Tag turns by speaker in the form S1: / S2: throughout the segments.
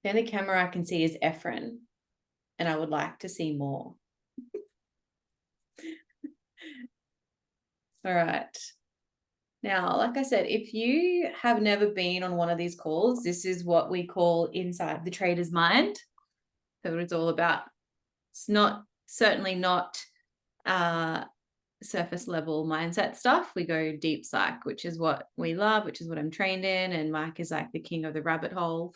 S1: The only camera I can see is Efren, and I would like to see more. All right. Now, like I said, if you have never been on one of these calls, this is what we call inside the trader's mind. So what it's all about. It's certainly not surface level mindset stuff. We go deep psych, which is what we love, which is what I'm trained in. And Mike is like the king of the rabbit hole.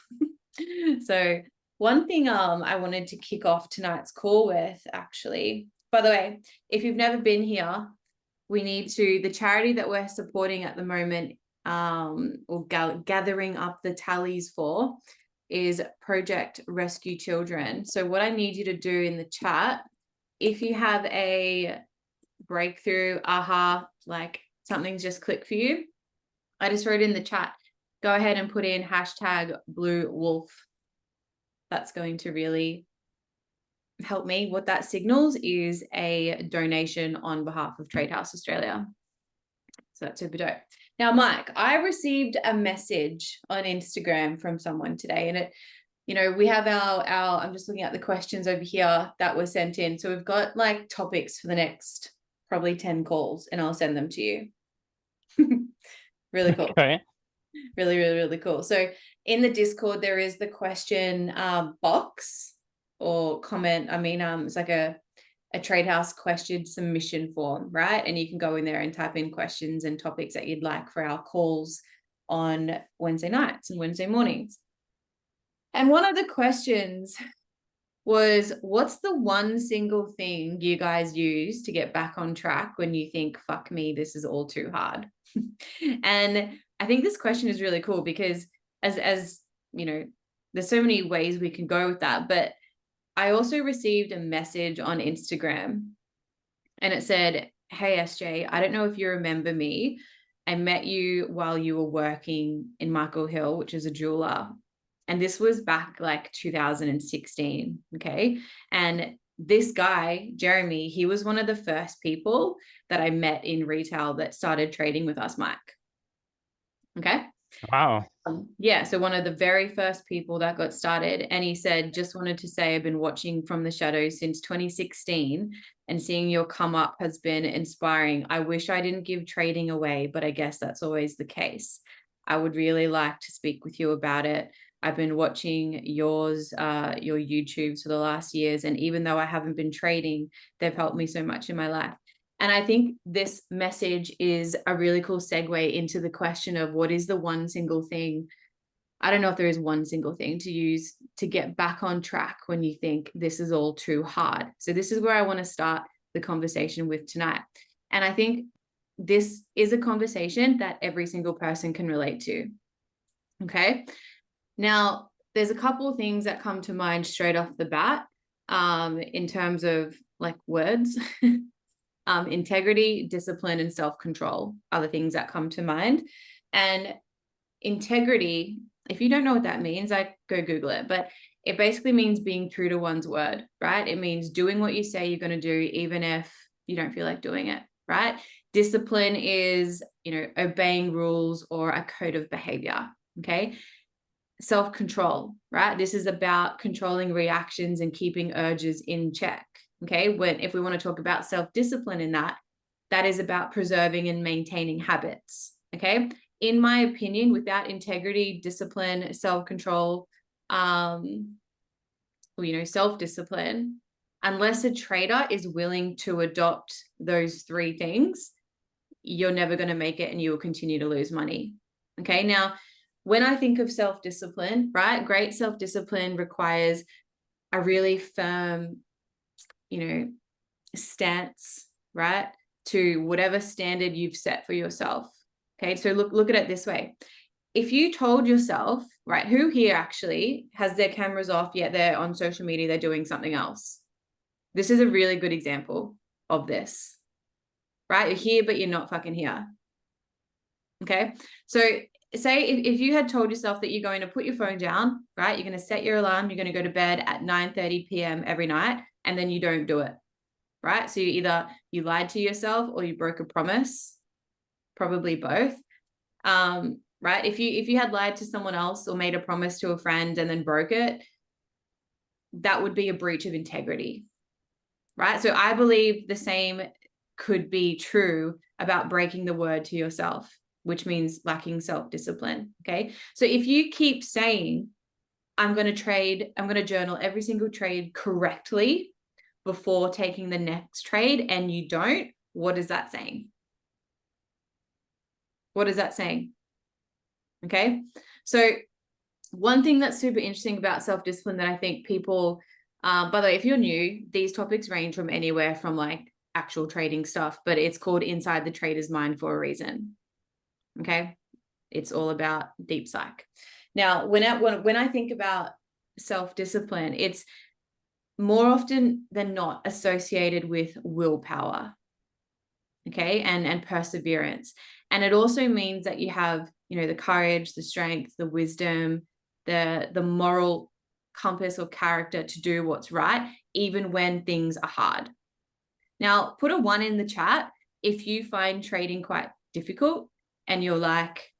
S1: So one thing I wanted to kick off tonight's call with, actually, by the way, if you've never been here, the charity that we're supporting at the moment, or gathering up the tallies for, is Project Rescue Children. So what I need you to do in the chat, if you have a breakthrough, aha, like something's just clicked for you, I just wrote in the chat, go ahead and put in hashtag Blue Wolf. That's going to really help me. What that signals is a donation on behalf of Tradehouse Australia. So that's super dope. Now, Mike, I received a message on Instagram from someone today, and it, we have our, I'm just looking at the questions over here that were sent in. So we've got like topics for the next probably 10 calls, and I'll send them to you. Really cool.
S2: Okay.
S1: Really, really, really cool. So in the Discord, there is the question box or comment. I mean, it's like a Tradehouse question submission form, right? And you can go in there and type in questions and topics that you'd like for our calls on Wednesday nights and Wednesday mornings. And one of the questions was, what's the one single thing you guys use to get back on track when you think, fuck me, this is all too hard? And I think this question is really cool because as you know, there's so many ways we can go with that. But I also received a message on Instagram, and it said, hey, SJ, I don't know if you remember me. I met you while you were working in Michael Hill, which is a jeweler. And this was back like 2016. Okay. And this guy, Jeremy, he was one of the first people that I met in retail that started trading with us, Mike. Okay.
S2: Wow.
S1: Yeah. So one of the very first people that got started, and he said, just wanted to say, I've been watching from the shadows since 2016, and seeing your come up has been inspiring. I wish I didn't give trading away, but I guess that's always the case. I would really like to speak with you about it. I've been watching your YouTubes for the last years, and even though I haven't been trading, they've helped me so much in my life. And I think this message is a really cool segue into the question of what is the one single thing. I don't know if there is one single thing to use to get back on track when you think this is all too hard. So this is where I want to start the conversation with tonight. And I think this is a conversation that every single person can relate to. Okay. Now, there's a couple of things that come to mind straight off the bat in terms of like words. Integrity, discipline, and self-control are the things that come to mind. And integrity, if you don't know what that means, go Google it. But it basically means being true to one's word, right? It means doing what you say you're going to do, even if you don't feel like doing it, right? Discipline is, obeying rules or a code of behavior, okay? Self-control, right? This is about controlling reactions and keeping urges in check. Okay, if we want to talk about self-discipline in that is about preserving and maintaining habits. Okay, in my opinion, without integrity, discipline, self-control, self-discipline, unless a trader is willing to adopt those three things, you're never going to make it and you will continue to lose money. Okay, now, when I think of self-discipline, right, great self-discipline requires a really firm stance, right, to whatever standard you've set for yourself. Okay, so look at it this way. If you told yourself, right, who here actually has their cameras off, yet they're on social media, they're doing something else? This is a really good example of this, right? You're here, but you're not fucking here. Okay, so say if you had told yourself that you're going to put your phone down, right, you're going to set your alarm, you're going to go to bed at 9:30 p.m. every night, and then you don't do it, right? So you lied to yourself or you broke a promise, probably both, right? right? If you had lied to someone else or made a promise to a friend and then broke it, that would be a breach of integrity, right? So I believe the same could be true about breaking the word to yourself, which means lacking self-discipline. Okay. So if you keep saying, I'm going to journal every single trade correctly before taking the next trade, and you don't, what is that saying? What is that saying? Okay. So one thing that's super interesting about self-discipline that I think people, by the way, if you're new, these topics range from anywhere from like actual trading stuff, but it's called Inside the Trader's Mind for a reason. Okay. It's all about deep psych. Now, when I think about self-discipline, it's more often than not associated with willpower, okay, and perseverance. And it also means that you have, the courage, the strength, the wisdom, the moral compass or character to do what's right, even when things are hard. Now, put a 1 in the chat if you find trading quite difficult and you're like,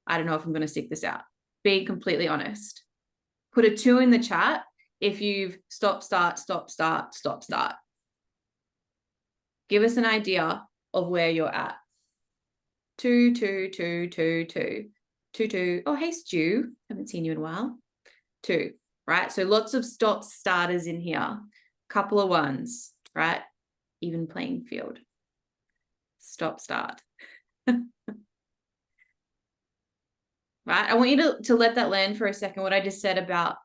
S1: I don't know if I'm going to stick this out. Be completely honest. Put a 2 in the chat if you've stop, start. Give us an idea of where you're at. 2, 2, 2, 2, 2, 2, 2. Oh, hey, Stu. Haven't seen you in a while. 2, right? So lots of stop starters in here. Couple of 1s, right? Even playing field. Stop, start. Right? I want you to let that land for a second, what I just said about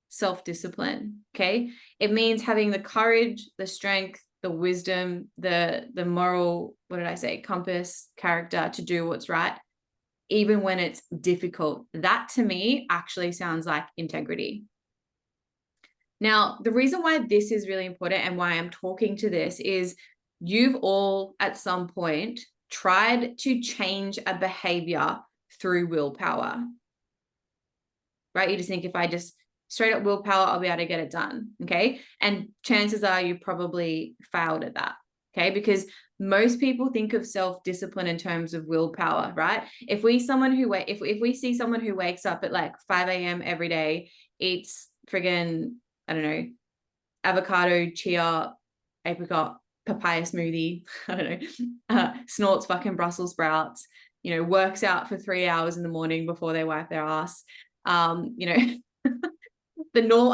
S1: self-discipline, okay? It means having the courage, the strength, the wisdom, the moral, what did I say, compass, character to do what's right, even when it's difficult. That to me actually sounds like integrity. Now, the reason why this is really important and why I'm talking to this is you've all at some point tried to change a behavior through willpower, right? You just think if I just straight up willpower, I'll be able to get it done. Okay. And chances are you probably failed at that. Okay. Because most people think of self-discipline in terms of willpower, right? If we see someone who wakes up at like 5 a.m. every day, eats friggin', I don't know, avocado, chia, apricot, papaya smoothie, I don't know, snorts fucking Brussels sprouts, works out for 3 hours in the morning before they wipe their ass. A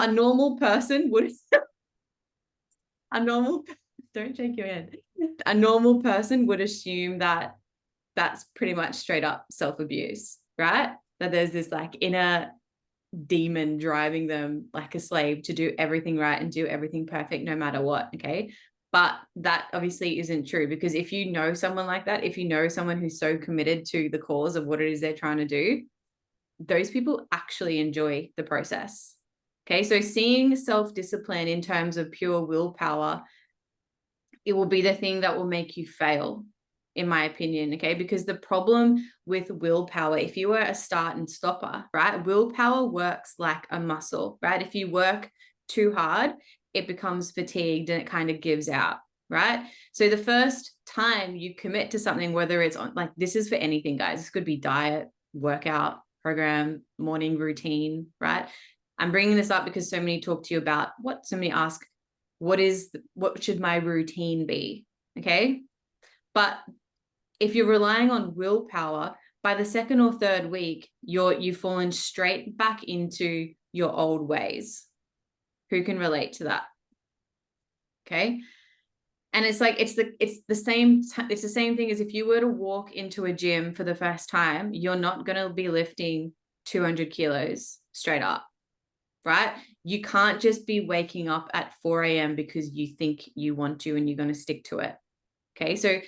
S1: normal person would don't shake your head. A normal person would assume that that's pretty much straight up self-abuse, right? That there's this like inner demon driving them like a slave to do everything right and do everything perfect no matter what. Okay. But that obviously isn't true, because if you know someone like that, if you know someone who's so committed to the cause of what it is they're trying to do, those people actually enjoy the process. Okay, so seeing self-discipline in terms of pure willpower, it will be the thing that will make you fail, in my opinion, okay? Because the problem with willpower, if you were a start and stopper, right? Willpower works like a muscle, right? If you work too hard, it becomes fatigued and it kind of gives out, right? So the first time you commit to something, whether it's on, like, this is for anything, guys. This could be diet, workout, program, morning routine, right? I'm bringing this up because so many talk to you about so many ask, what should my routine be? Okay. But if you're relying on willpower, by the second or third week, you've fallen straight back into your old ways. Who can relate to that? Okay. And it's like, it's the same thing as if you were to walk into a gym for the first time, you're not going to be lifting 200 kilos straight up, right? You can't just be waking up at 4 a.m. because you think you want to and you're going to stick to it. Okay. So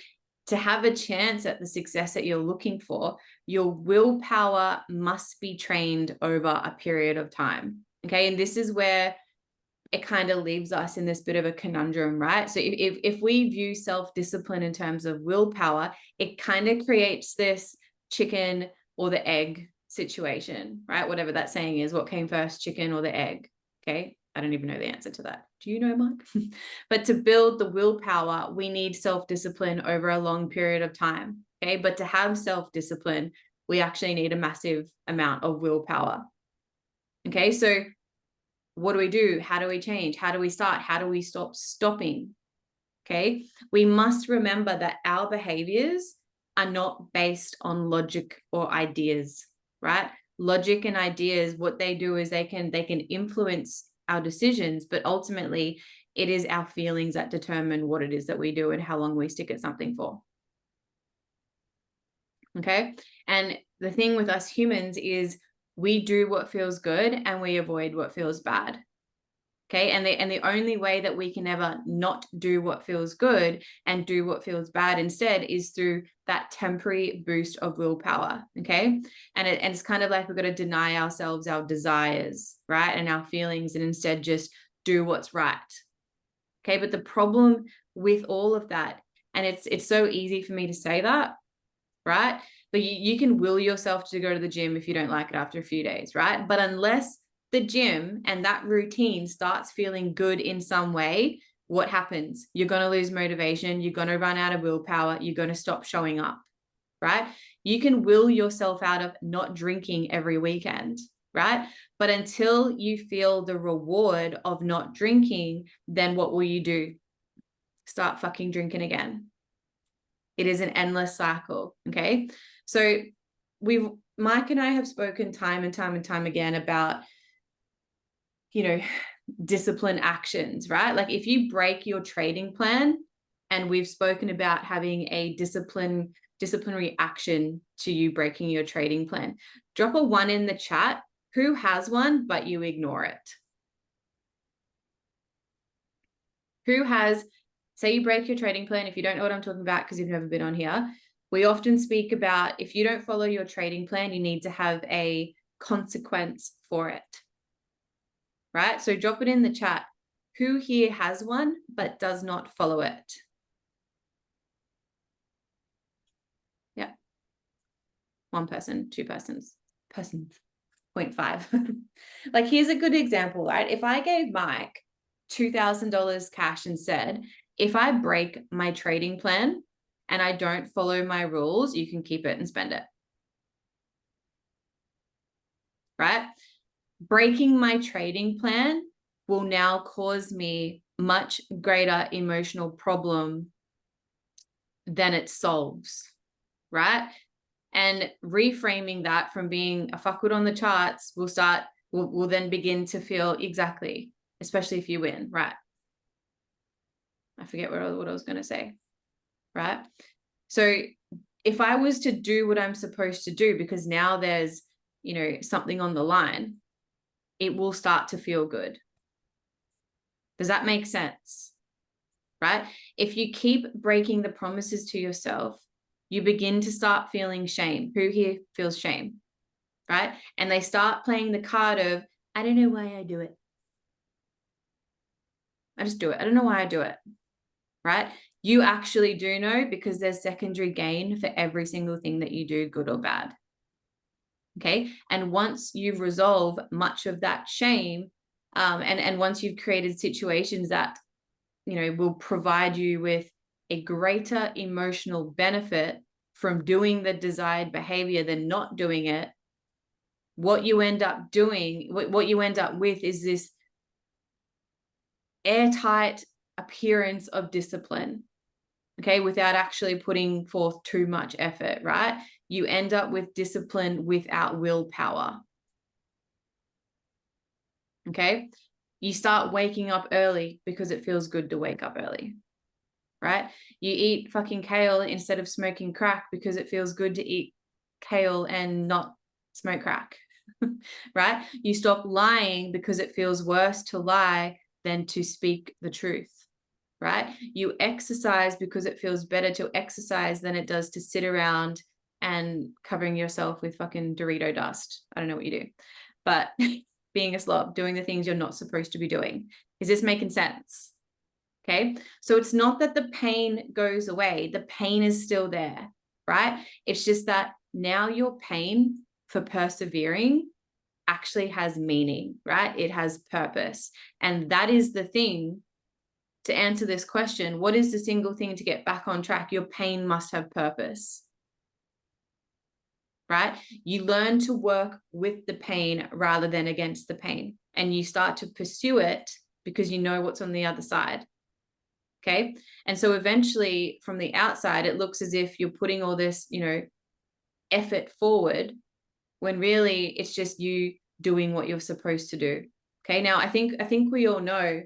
S1: to have a chance at the success that you're looking for, your willpower must be trained over a period of time. Okay. And this is where it kind of leaves us in this bit of a conundrum, right? So if we view self-discipline in terms of willpower, it kind of creates this chicken or the egg situation, right? Whatever that saying is, what came first, chicken or the egg? Okay. I don't even know the answer to that. Do you know, Mark? But to build the willpower, we need self-discipline over a long period of time. Okay. But to have self-discipline, we actually need a massive amount of willpower. Okay, so what do we do? How do we change? How do we start? How do we stop stopping? Okay, we must remember that our behaviors are not based on logic or ideas, right? Logic and ideas, what they do is they can influence our decisions, but ultimately it is our feelings that determine what it is that we do and how long we stick at something for. Okay, and the thing with us humans is we do what feels good and we avoid what feels bad. Okay, and the only way that we can ever not do what feels good and do what feels bad instead is through that temporary boost of willpower. Okay, and it's kind of like we've got to deny ourselves our desires, right, and our feelings, and instead just do what's right. Okay, but the problem with all of that, and it's so easy for me to say that, right? But you can will yourself to go to the gym if you don't like it after a few days, right? But unless the gym and that routine starts feeling good in some way, what happens? You're going to lose motivation. You're going to run out of willpower. You're going to stop showing up, right? You can will yourself out of not drinking every weekend, right? But until you feel the reward of not drinking, then what will you do? Start fucking drinking again. It is an endless cycle. Okay. So Mike and I have spoken time and time again about, discipline actions, right? Like if you break your trading plan, and we've spoken about having a disciplinary action to you breaking your trading plan, drop a 1 in the chat. Who has one, but you ignore it? Who has, say you break your trading plan, if you don't know what I'm talking about because you've never been on here, we often speak about if you don't follow your trading plan, you need to have a consequence for it, right? So drop it in the chat. Who here has one but does not follow it? Yeah. 1 person, 2 persons, 0.5. Like here's a good example, right? If I gave Mike $2,000 cash and said, if I break my trading plan and I don't follow my rules, you can keep it and spend it. Right? Breaking my trading plan will now cause me much greater emotional problem than it solves. Right? And reframing that from being a fuckwit on the charts will then begin to feel exactly, especially if you win, right? I forget what I was going to say, right? So if I was to do what I'm supposed to do, because now there's, something on the line, it will start to feel good. Does that make sense? Right? If you keep breaking the promises to yourself, you begin to start feeling shame. Who here feels shame? Right? And they start playing the card of, I don't know why I do it. I just do it. I don't know why I do it. Right? You actually do know, because there's secondary gain for every single thing that you do, good or bad. Okay. And once you resolve much of that shame, and once you've created situations that, will provide you with a greater emotional benefit from doing the desired behavior than not doing it, what you end up doing, what you end up with is this airtight appearance of discipline. Okay, without actually putting forth too much effort, right? You end up with discipline without willpower. Okay, you start waking up early because it feels good to wake up early, right? You eat fucking kale instead of smoking crack because it feels good to eat kale and not smoke crack, right? You stop lying because it feels worse to lie than to speak the truth. Right? You exercise because it feels better to exercise than it does to sit around and covering yourself with fucking Dorito dust. I don't know what you do, but being a slob, doing the things you're not supposed to be doing. Is this making sense? Okay. So it's not that the pain goes away. The pain is still there, right? It's just that now your pain for persevering actually has meaning, right? It has purpose. And that is the thing. To answer this question, what is the single thing to get back on track? Your pain must have purpose, right? You learn to work with the pain rather than against the pain. And you start to pursue it because you know what's on the other side. Okay. And so eventually from the outside, it looks as if you're putting all this, effort forward when really it's just you doing what you're supposed to do. Okay. Now I think we all know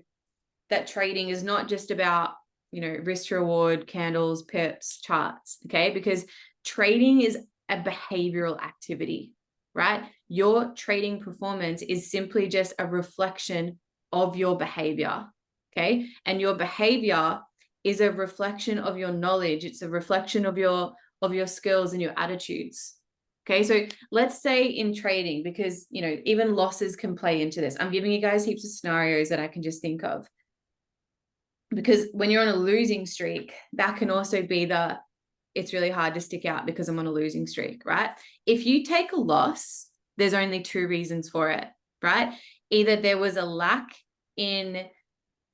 S1: that trading is not just about, risk to reward, candles, pips, charts. Okay. Because trading is a behavioral activity, right? Your trading performance is simply just a reflection of your behavior. Okay. And your behavior is a reflection of your knowledge. It's a reflection of your skills and your attitudes. Okay. So let's say in trading, because, even losses can play into this. I'm giving you guys heaps of scenarios that I can just think of. Because when you're on a losing streak, that can also be it's really hard to stick out because I'm on a losing streak, right? If you take a loss, there's only two reasons for it, right? Either there was a lack in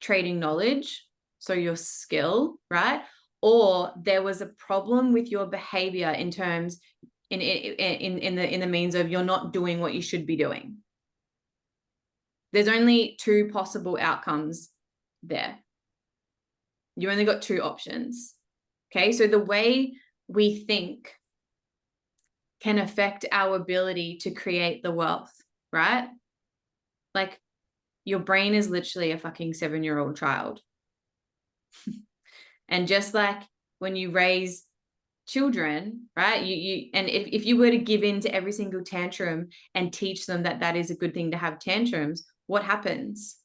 S1: trading knowledge, so your skill, right? Or there was a problem with your behavior in terms in the means of you're not doing what you should be doing. There's only two possible outcomes there. You only got two options. Okay, so the way we think can affect our ability to create the wealth, right? Like your brain is literally a fucking 7-year-old child. And just like when you raise children, right? And if you were to give in to every single tantrum and teach them that is a good thing to have tantrums, what happens?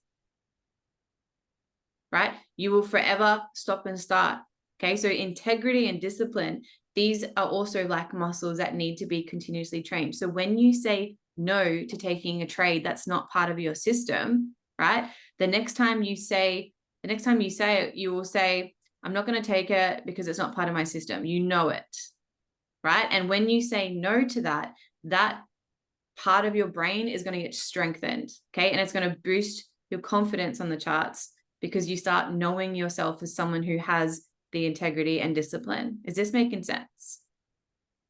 S1: Right? You will forever stop and start. Okay. So integrity and discipline, these are also like muscles that need to be continuously trained. So when you say no to taking a trade that's not part of your system, right? The next time you say it, you will say, I'm not going to take it because it's not part of my system. You know it, right? And when you say no to that part of your brain is going to get strengthened. Okay. And it's going to boost your confidence on the charts because you start knowing yourself as someone who has the integrity and discipline. Is this making sense?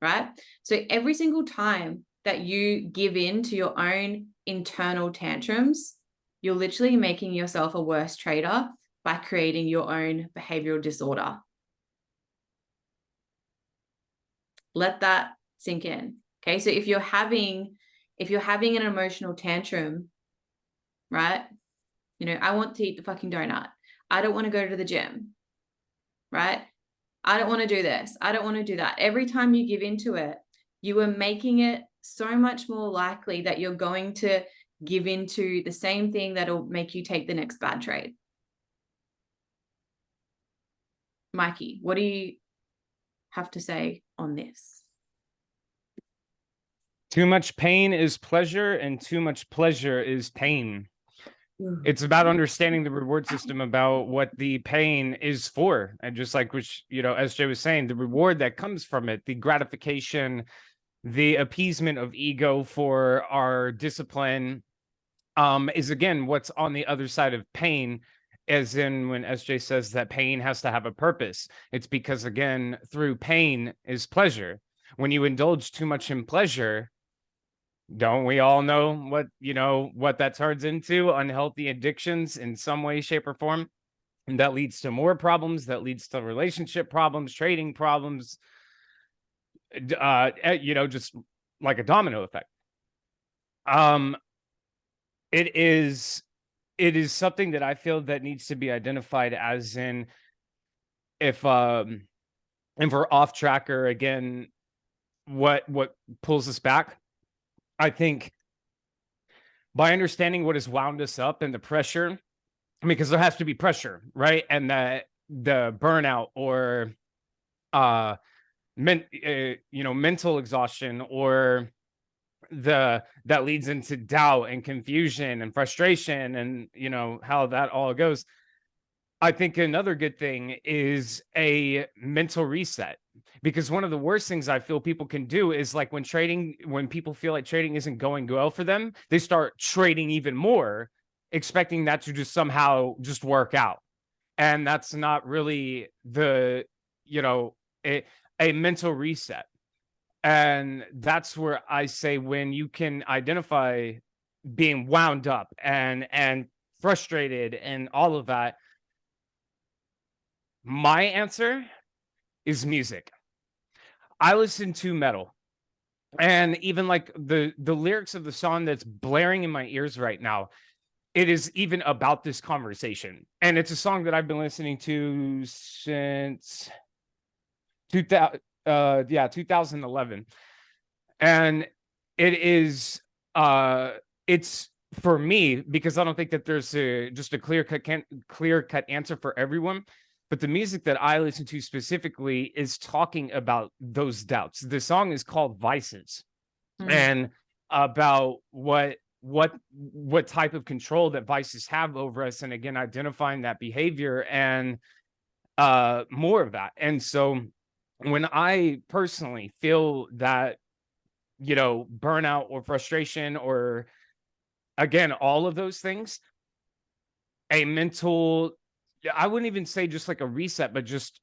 S1: Right? So every single time that you give in to your own internal tantrums, you're literally making yourself a worse trader by creating your own behavioral disorder. Let that sink in. Okay. So if you're having an emotional tantrum, right? I want to eat the fucking donut. I don't want to go to the gym, right? I don't want to do this. I don't want to do that. Every time you give into it, you are making it so much more likely that you're going to give into the same thing that'll make you take the next bad trade. Mikey, what do you have to say on this?
S2: Too much pain is pleasure, and too much pleasure is pain. It's about understanding the reward system, about what the pain is for. And just like, which, SJ was saying, the reward that comes from it, the gratification, the appeasement of ego for our discipline, is again, what's on the other side of pain. As in when SJ says that pain has to have a purpose, it's because, again, through pain is pleasure. When you indulge too much in pleasure, don't we all know what that turns into? Unhealthy addictions in some way, shape, or form. And that leads to more problems, that leads to relationship problems, trading problems, just like a domino effect. It is something that I feel that needs to be identified, as in, if we're off track, or again, what pulls us back. I think by understanding what has wound us up and the pressure, because there has to be pressure, right? And the burnout, or mental exhaustion, or that leads into doubt and confusion and frustration, and how that all goes. I think another good thing is a mental reset, because one of the worst things I feel people can do is, like, when people feel like trading isn't going well for them, they start trading even more, expecting that to just somehow just work out. And that's not really a mental reset. And that's where I say, when you can identify being wound up and frustrated and all of that, my answer is music. I listen to metal. And even like the lyrics of the song that's blaring in my ears right now, it is even about this conversation. And it's a song that I've been listening to since 2000, 2011. And it is it's for me, because I don't think that there's just a clear cut answer for everyone. But the music that I listen to specifically is talking about those doubts. The song is called Vices, and about what type of control that vices have over us, and again, identifying that behavior and more of that. And so when I personally feel that, burnout or frustration, or again, all of those things, a mental, I wouldn't even say just like a reset, but just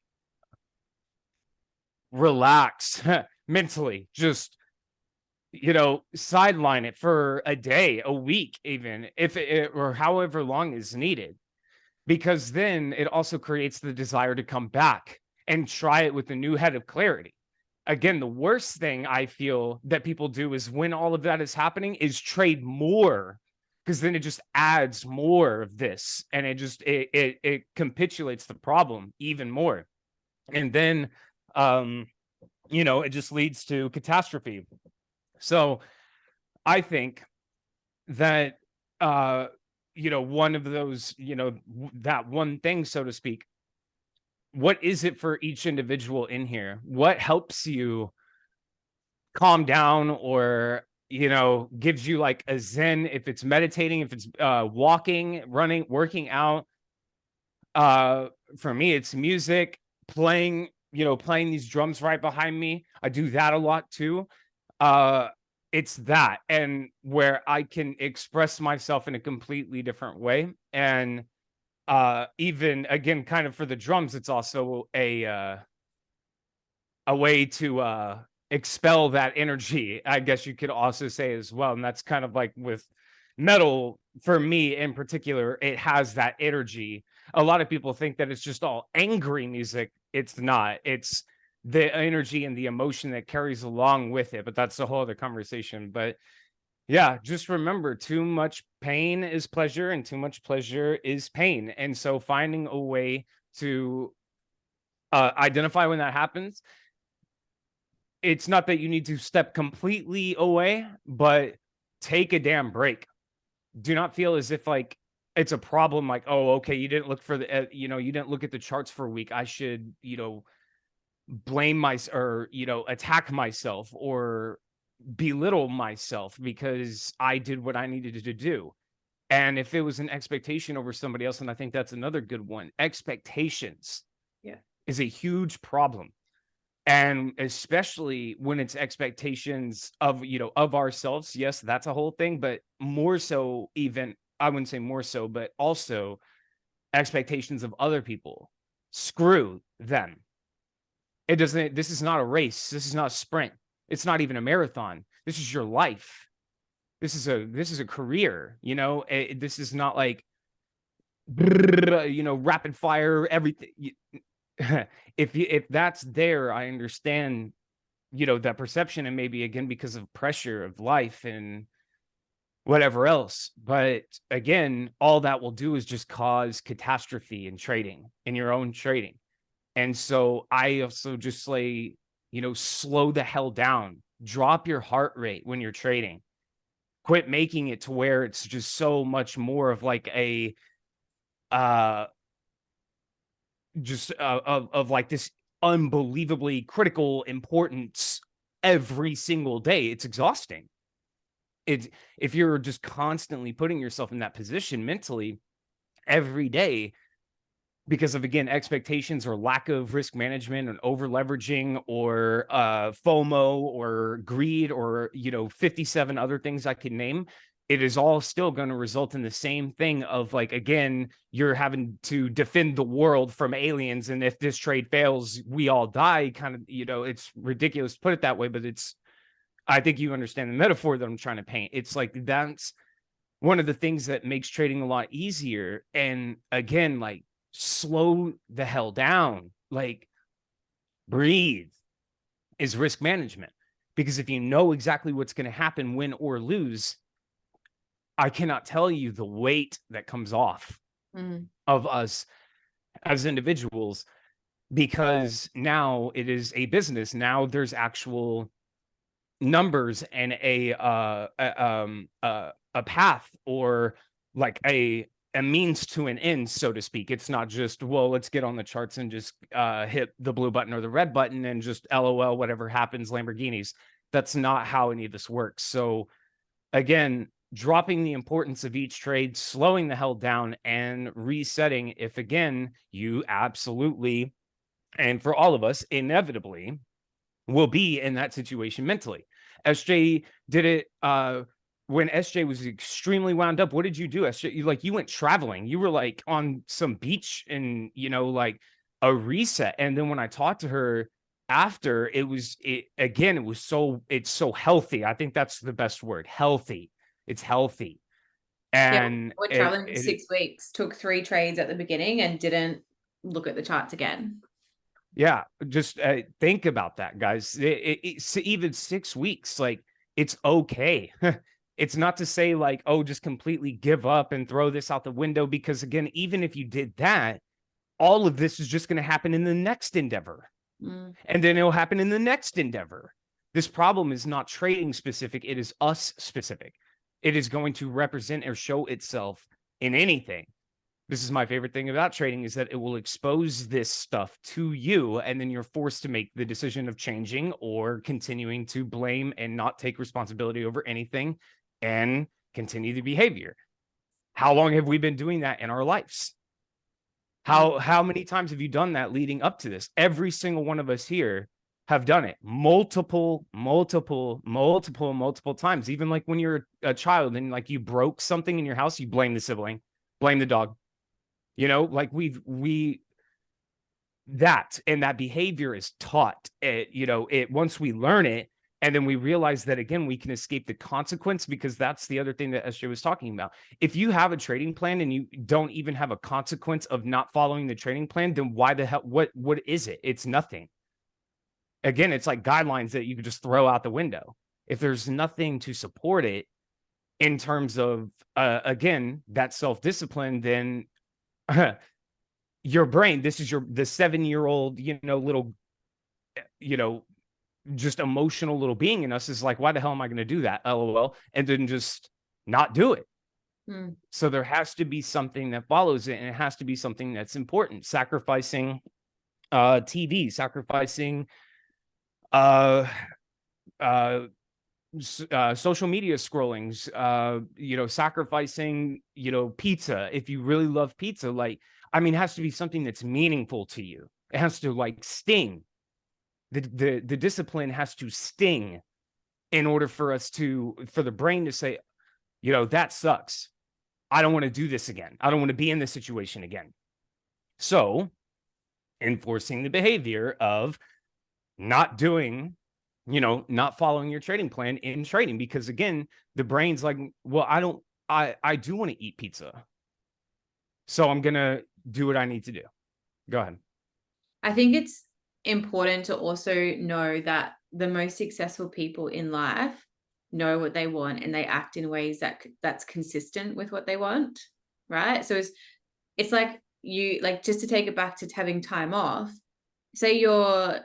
S2: relax mentally, just, sideline it for a day, a week, even if it, or however long is needed, because then it also creates the desire to come back and try it with a new head of clarity. Again, the worst thing I feel that people do is, when all of that is happening, is trade more, because then it just adds more of this, and it capitulates the problem even more. And then it just leads to catastrophe. So I think that one of those, that one thing, so to speak, what is it for each individual in here? What helps you calm down, or gives you like a zen? If it's meditating, if it's walking, running, working out, for me it's music, playing these drums right behind me. I do that a lot too. It's that, and where I can express myself in a completely different way. And even again, kind of for the drums, it's also a way to expel that energy, I guess you could also say, as well. And that's kind of like with metal, for me in particular, it has that energy. A lot of people think that it's just all angry music. It's not. It's the energy and the emotion that carries along with it, but that's a whole other conversation. But yeah, just remember, too much pain is pleasure, and too much pleasure is pain. And so finding a way to identify when that happens, it's not that you need to step completely away, but take a damn break. Do not feel as if like it's a problem, like, oh, okay, you didn't look for the you didn't look at the charts for a week, I should blame myself, or attack myself, or belittle myself because I did what I needed to do. And if it was an expectation over somebody else, and I think that's another good one, expectations is a huge problem. And especially when it's expectations of of ourselves. Yes, that's a whole thing, but more so, even, I wouldn't say more so, but also expectations of other people. Screw them. It doesn't, this is not a race. This is not a sprint. It's not even a marathon. This is your life. This is a career. This is not like rapid fire everything. If that's there, I understand that perception, and maybe again because of pressure of life and whatever else. But again, all that will do is just cause catastrophe in trading, in your own trading. And so I also just say, slow the hell down. Drop your heart rate when you're trading. Quit making it to where it's just so much more of like a of like this unbelievably critical importance every single day. It's exhausting. If you're just constantly putting yourself in that position mentally every day, because of, again, expectations or lack of risk management and over leveraging, or FOMO or greed, or 57 other things I could name, it is all still going to result in the same thing of like, again, you're having to defend the world from aliens. And if this trade fails, we all die kind of, you know, it's ridiculous to put it that way, but I think you understand the metaphor that I'm trying to paint. It's like, that's one of the things that makes trading a lot easier. And again, like, slow the hell down, like, breathe is risk management. Because if you know exactly what's going to happen, win or lose, I cannot tell you the weight that comes off of us as individuals, because now it is a business. Now there's actual numbers and a path, or like a means to an end, so to speak. It's not just, well, let's get on the charts and just hit the blue button or the red button and just LOL, whatever happens, Lamborghinis. That's not how any of this works. So again, dropping the importance of each trade, slowing the hell down, and resetting if, again, you absolutely, and for all of us, inevitably will be in that situation mentally. SJ did it when SJ was extremely wound up. What did you do, SJ? You went traveling. You were like on some beach and, you know, like a reset. And then when I talked to her after, it's so healthy. I think that's the best word, healthy. It's healthy.
S1: Yeah,
S2: And
S1: we're traveling for 6 weeks, took 3 trades at the beginning and didn't look at the charts again.
S2: yeah, just think about that, guys. It's even 6 weeks, like, it's okay. It's not to say like, oh, just completely give up and throw this out the window, because again, even if you did that, all of this is just going to happen in the next endeavor. And then it'll happen in the next endeavor. This problem is not trading specific. It is us specific. It is going to represent or show itself in anything. This is my favorite thing about trading, is that it will expose this stuff to you, and then you're forced to make the decision of changing or continuing to blame and not take responsibility over anything and continue the behavior. How long have we been doing that in our lives? How many times have you done that leading up to this? Every single one of us here have done it multiple times. Even like when you're a child and like you broke something in your house, you blame the sibling, blame the dog. You know, like that behavior is taught. Once we learn it, and then we realize that, again, we can escape the consequence, because that's the other thing that SJ was talking about. If you have a trading plan and you don't even have a consequence of not following the trading plan, then why the hell, what is it? It's nothing. Again, it's like guidelines that you could just throw out the window. If there's nothing to support it in terms of, again, that self-discipline, then your brain, the 7-year-old, little, just emotional little being in us is like, why the hell am I going to do that? LOL. And then just not do it. So there has to be something that follows it, and it has to be something that's important. Sacrificing TV, sacrificing social media scrollings, sacrificing, pizza. If you really love pizza, like, I mean, it has to be something that's meaningful to you. It has to like sting. The discipline has to sting in order for the brain to say, that sucks. I don't want to do this again. I don't want to be in this situation again. So enforcing the behavior of not doing, not following your trading plan in trading, because again, the brain's like, well, I do want to eat pizza. So I'm going to do what I need to do. Go ahead.
S1: I think it's important to also know that the most successful people in life know what they want, and they act in ways that's consistent with what they want, right? So it's like, just to take it back to having time off, say you're,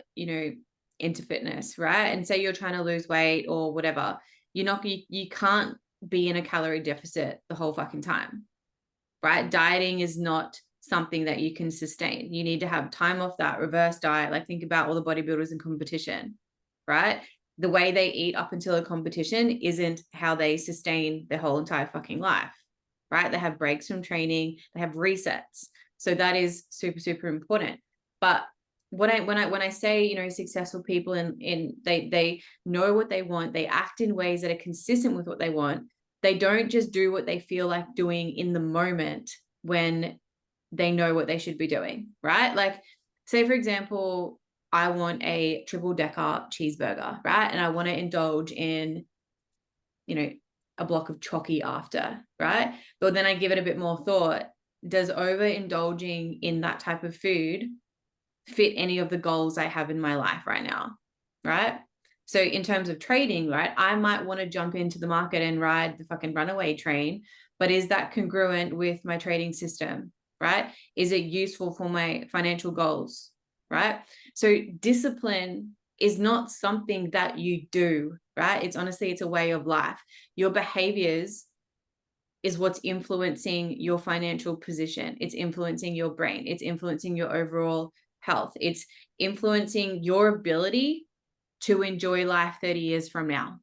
S1: into fitness, right? And say you're trying to lose weight or whatever, you can't be in a calorie deficit the whole fucking time, right? Dieting is not something that you can sustain. You need to have time off that, reverse diet. Like, think about all the bodybuilders in competition, right? The way they eat up until a competition isn't how they sustain their whole entire fucking life, right? They have breaks from training, they have resets. So that is super, super important. But when I say, successful people, in they know what they want, they act in ways that are consistent with what they want, They don't just do what they feel like doing in the moment when they know what they should be doing, right? Like, say, for example, I want a triple decker cheeseburger, right? And I want to indulge in, you know, a block of chalky after, right? But then I give it a bit more thought. Does overindulging in that type of food fit any of the goals I have in my life right now, right? So in terms of trading, right, I might want to jump into the market and ride the fucking runaway train, but is that congruent with my trading system, right? Is it useful for my financial goals, right? So discipline is not something that you do, right? It's honestly, it's a way of life. Your behaviors is what's influencing your financial position. It's influencing your brain. It's influencing your overall health. It's influencing your ability to enjoy life 30 years from now.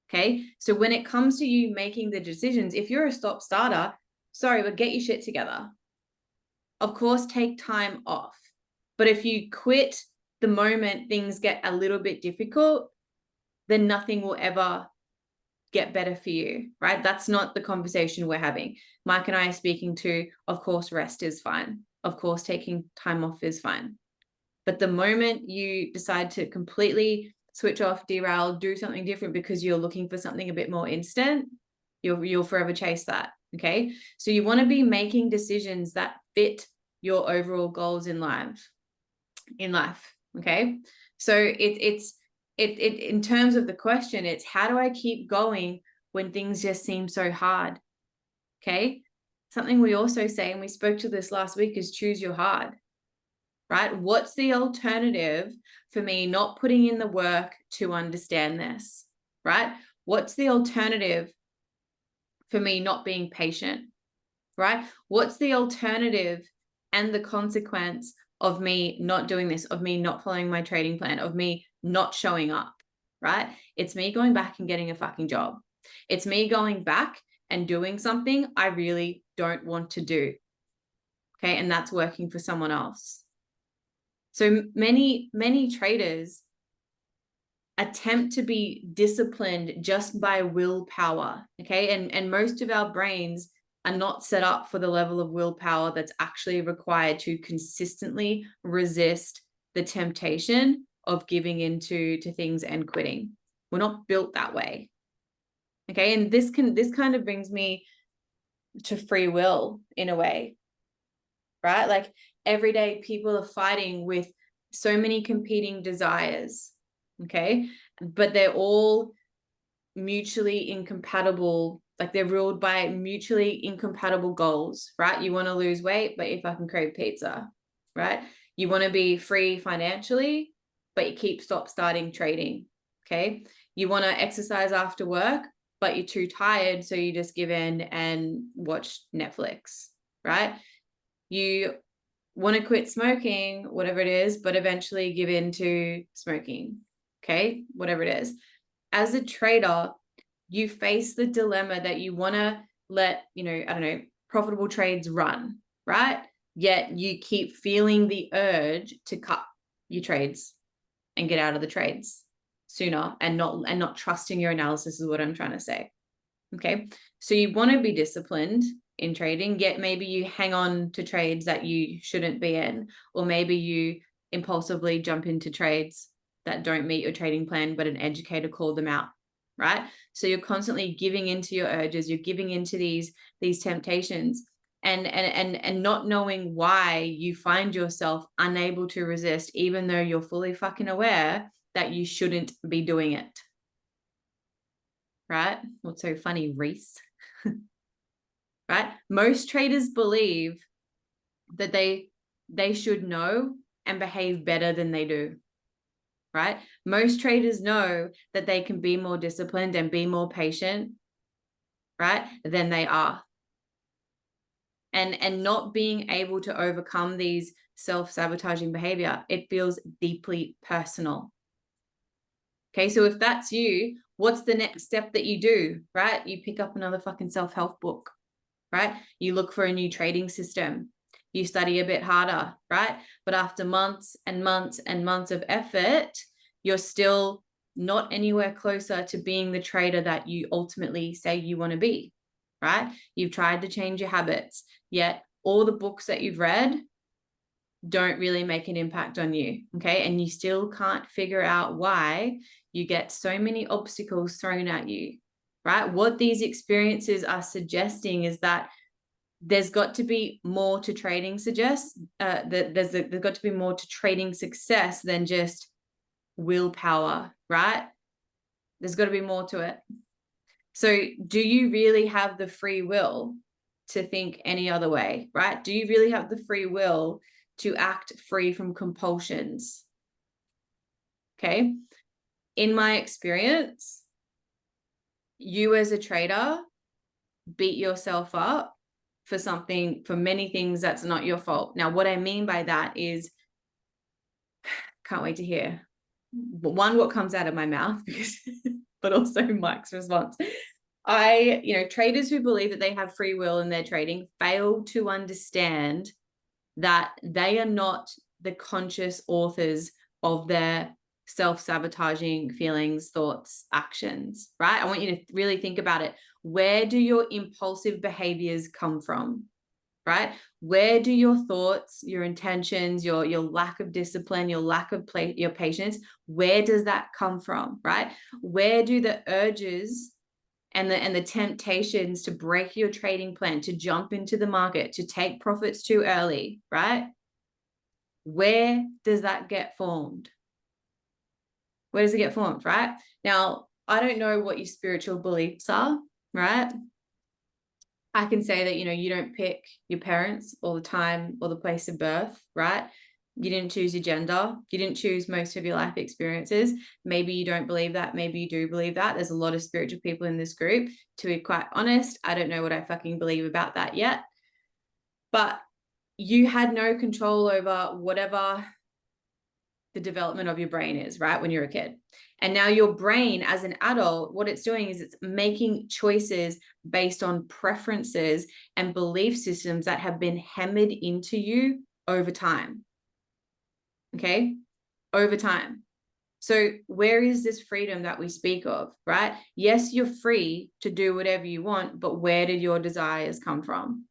S1: Okay. So when it comes to you making the decisions, if you're a stop starter, sorry, but get your shit together. Of course, take time off. But if you quit the moment things get a little bit difficult, then nothing will ever get better for you, right? That's not the conversation we're having. Mike and I are speaking to, of course, rest is fine. Of course, taking time off is fine. But the moment you decide to completely switch off, derail, do something different because you're looking for something a bit more instant, you'll forever chase that. Okay. So you want to be making decisions that fit your overall goals in life. Okay. So it's in terms of the question, it's how do I keep going when things just seem so hard? Okay. Something we also say, and we spoke to this last week, is choose your hard, right? What's the alternative for me not putting in the work to understand this, right? What's the alternative for me not being patient, right? What's the alternative and the consequence of me not doing this, of me not following my trading plan, of me not showing up, right? It's me going back and getting a fucking job. It's me going back and doing something I really don't want to do. Okay. And that's working for someone else. So many traders attempt to be disciplined just by willpower. Okay. And most of our brains are not set up for the level of willpower that's actually required to consistently resist the temptation of giving into things and quitting. We're not built that way. Okay. And this kind of brings me to free will in a way, right? Like every day people are fighting with so many competing desires. Okay. But they're all mutually incompatible. Like they're ruled by mutually incompatible goals, right? You want to lose weight, but you fucking crave pizza, right? You want to be free financially, but you keep starting trading. Okay. You want to exercise after work, but you're too tired. So you just give in and watch Netflix, right? You want to quit smoking, whatever it is, but eventually give in to smoking. Okay. Whatever it is. As a trader, you face the dilemma that you want to let, profitable trades run, right? Yet you keep feeling the urge to cut your trades and get out of the trades sooner and not trusting your analysis is what I'm trying to say. Okay. So you want to be disciplined in trading, yet maybe you hang on to trades that you shouldn't be in, or maybe you impulsively jump into trades that don't meet your trading plan, but an educator called them out, right? So you're constantly giving into your urges, you're giving into these temptations, and not knowing why you find yourself unable to resist, even though you're fully fucking aware that you shouldn't be doing it. Right? What's so funny, Reese? Right? Most traders believe that they should know and behave better than they do. Right? Most traders know that they can be more disciplined and be more patient, right, than they are. And not being able to overcome these self-sabotaging behavior, it feels deeply personal. Okay, so if that's you, what's the next step that you do, right? You pick up another fucking self-help book, right? You look for a new trading system. You study a bit harder, right? But after months and months and months of effort, you're still not anywhere closer to being the trader that you ultimately say you want to be, right? You've tried to change your habits, yet all the books that you've read don't really make an impact on you, okay? And you still can't figure out why you get so many obstacles thrown at you, right? What these experiences are suggesting is that there's got to be more to trading there's got to be more to trading success than just willpower, right? There's got to be more to it. So do you really have the free will to think any other way, right? Do you really have the free will to act free from compulsions? Okay. In my experience, you as a trader beat yourself up for many things that's not your fault. Now, what I mean by that is, can't wait to hear what comes out of my mouth, because but also Mike's response. Traders who believe that they have free will in their trading fail to understand that they are not the conscious authors of their self-sabotaging feelings, thoughts, actions, right? I want you to really think about it. Where do your impulsive behaviors come from, right? Where do your thoughts, your intentions, your lack of discipline, your lack of your patience, where does that come from, right? Where do the urges and the temptations to break your trading plan, to jump into the market, to take profits too early, right? Where does that get formed? Where does it get formed, right? Now, I don't know what your spiritual beliefs are, right? I can say that, you don't pick your parents or the time or the place of birth, right? You didn't choose your gender. You didn't choose most of your life experiences. Maybe you don't believe that. Maybe you do believe that. There's a lot of spiritual people in this group. To be quite honest, I don't know what I fucking believe about that yet. But you had no control over whatever the development of your brain is, right? When you're a kid. And now your brain as an adult, what it's doing is it's making choices based on preferences and belief systems that have been hammered into you over time. Okay? Over time. So where is this freedom that we speak of, right? Yes, you're free to do whatever you want, but where did your desires come from?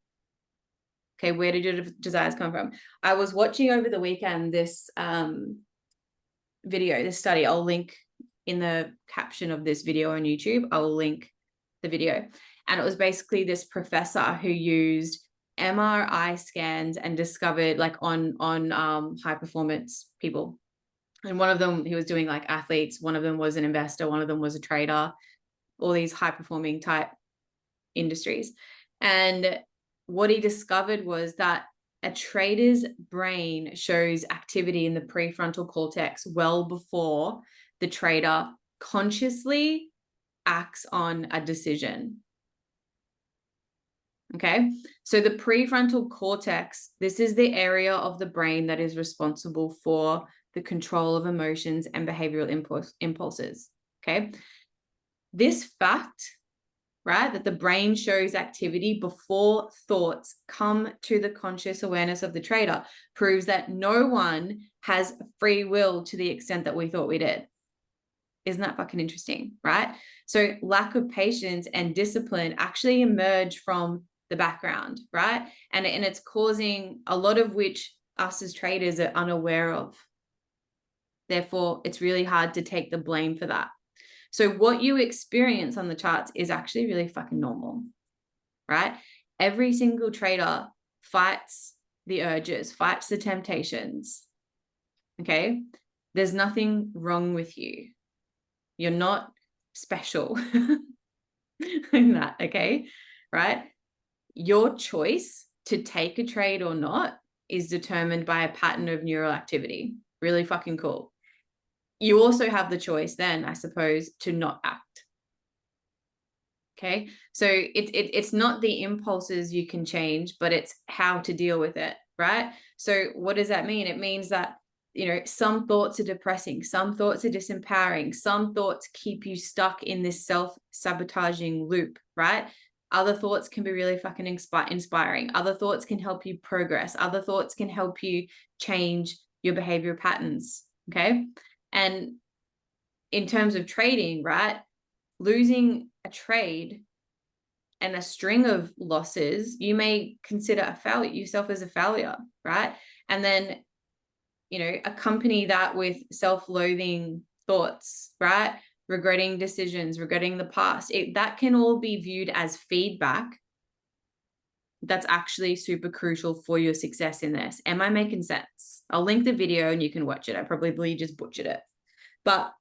S1: Okay, where did your desires come from? I was watching over the weekend this video, this study. I'll link in the caption of this video on YouTube. I will link the video. And it was basically this professor who used MRI scans and discovered on high performance people. And one of them, he was doing like athletes. One of them was an investor. One of them was a trader, all these high performing type industries. And what he discovered was that a trader's brain shows activity in the prefrontal cortex well before the trader consciously acts on a decision. Okay, so the prefrontal cortex, this is the area of the brain that is responsible for the control of emotions and behavioral impulses. Okay, this fact, right, that the brain shows activity before thoughts come to the conscious awareness of the trader, proves that no one has free will to the extent that we thought we did. Isn't that fucking interesting, right? So lack of patience and discipline actually emerge from the background, right? And it's causing a lot of which us as traders are unaware of. Therefore, it's really hard to take the blame for that. So what you experience on the charts is actually really fucking normal, right? Every single trader fights the urges, fights the temptations, okay? There's nothing wrong with you. You're not special in that, okay? Right? Your choice to take a trade or not is determined by a pattern of neural activity. Really fucking cool. You also have the choice then, I suppose, to not act. Okay, so it's not the impulses you can change, but it's how to deal with it, right? So what does that mean? It means that, some thoughts are depressing, some thoughts are disempowering, some thoughts keep you stuck in this self-sabotaging loop, right? Other thoughts can be really fucking inspiring. Other thoughts can help you progress. Other thoughts can help you change your behavior patterns, okay? And in terms of trading, right? Losing a trade and a string of losses, you may consider yourself as a failure, right? And then, accompany that with self-loathing thoughts, right? Regretting decisions, regretting the past. That can all be viewed as feedback that's actually super crucial for your success in this. Am I making sense? I'll link the video and you can watch it. I probably just butchered it. But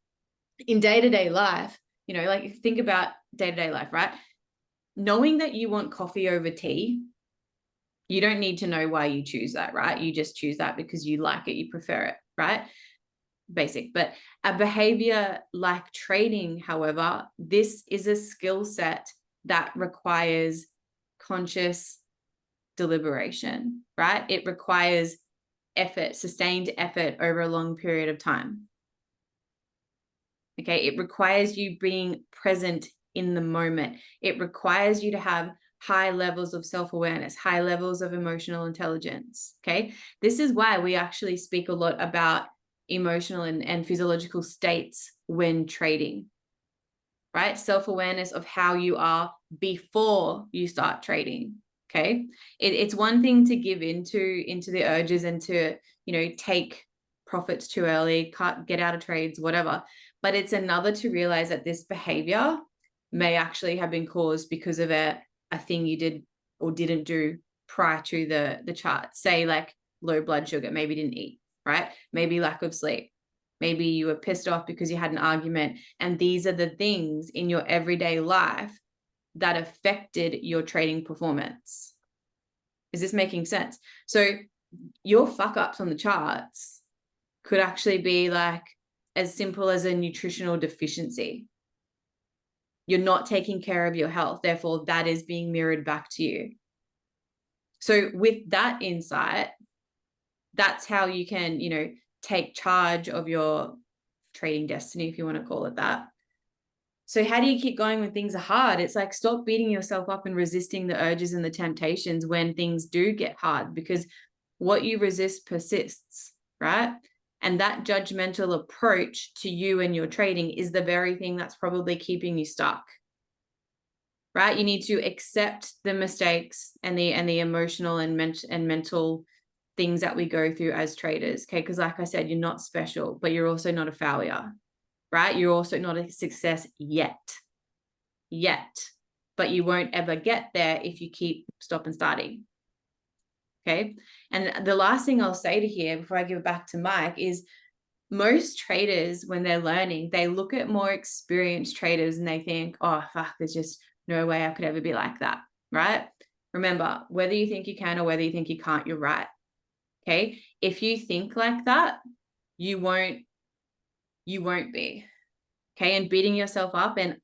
S1: in day-to-day life, like think about day-to-day life, right? Knowing that you want coffee over tea, you don't need to know why you choose that, right? You just choose that because you like it, you prefer it, right? Basic. But a behavior like trading, however, this is a skill set that requires conscious deliberation, right? It requires effort, sustained effort over a long period of time. Okay, it requires you being present in the moment. It requires you to have high levels of self-awareness, high levels of emotional intelligence. Okay, this is why we actually speak a lot about emotional and physiological states when trading, right? Self-awareness of how you are before you start trading. Okay, it's one thing to give into the urges and to take profits too early, get out of trades, whatever. But it's another to realize that this behavior may actually have been caused because of a thing you did or didn't do prior to the chart. Say like low blood sugar, maybe didn't eat, right? Maybe lack of sleep. Maybe you were pissed off because you had an argument. And these are the things in your everyday life that affected your trading performance. Is this making sense? So your fuck ups on the charts could actually be like as simple as a nutritional deficiency. You're not taking care of your health. Therefore, that is being mirrored back to you. So with that insight, that's how you can, take charge of your trading destiny, if you want to call it that. So how do you keep going when things are hard? It's like, stop beating yourself up and resisting the urges and the temptations when things do get hard, because what you resist persists, right? And that judgmental approach to you and your trading is the very thing that's probably keeping you stuck, right? You need to accept the mistakes and the emotional and mental things that we go through as traders, okay? Because like I said, you're not special, but you're also not a failure, right? You're also not a success yet, but you won't ever get there if you keep stop and starting. Okay. And the last thing I'll say to here before I give it back to Mike is most traders, when they're learning, they look at more experienced traders and they think, oh, fuck, there's just no way I could ever be like that. Right. Remember, whether you think you can or whether you think you can't, you're right. Okay. If you think like that, you won't be. Okay. And beating yourself up and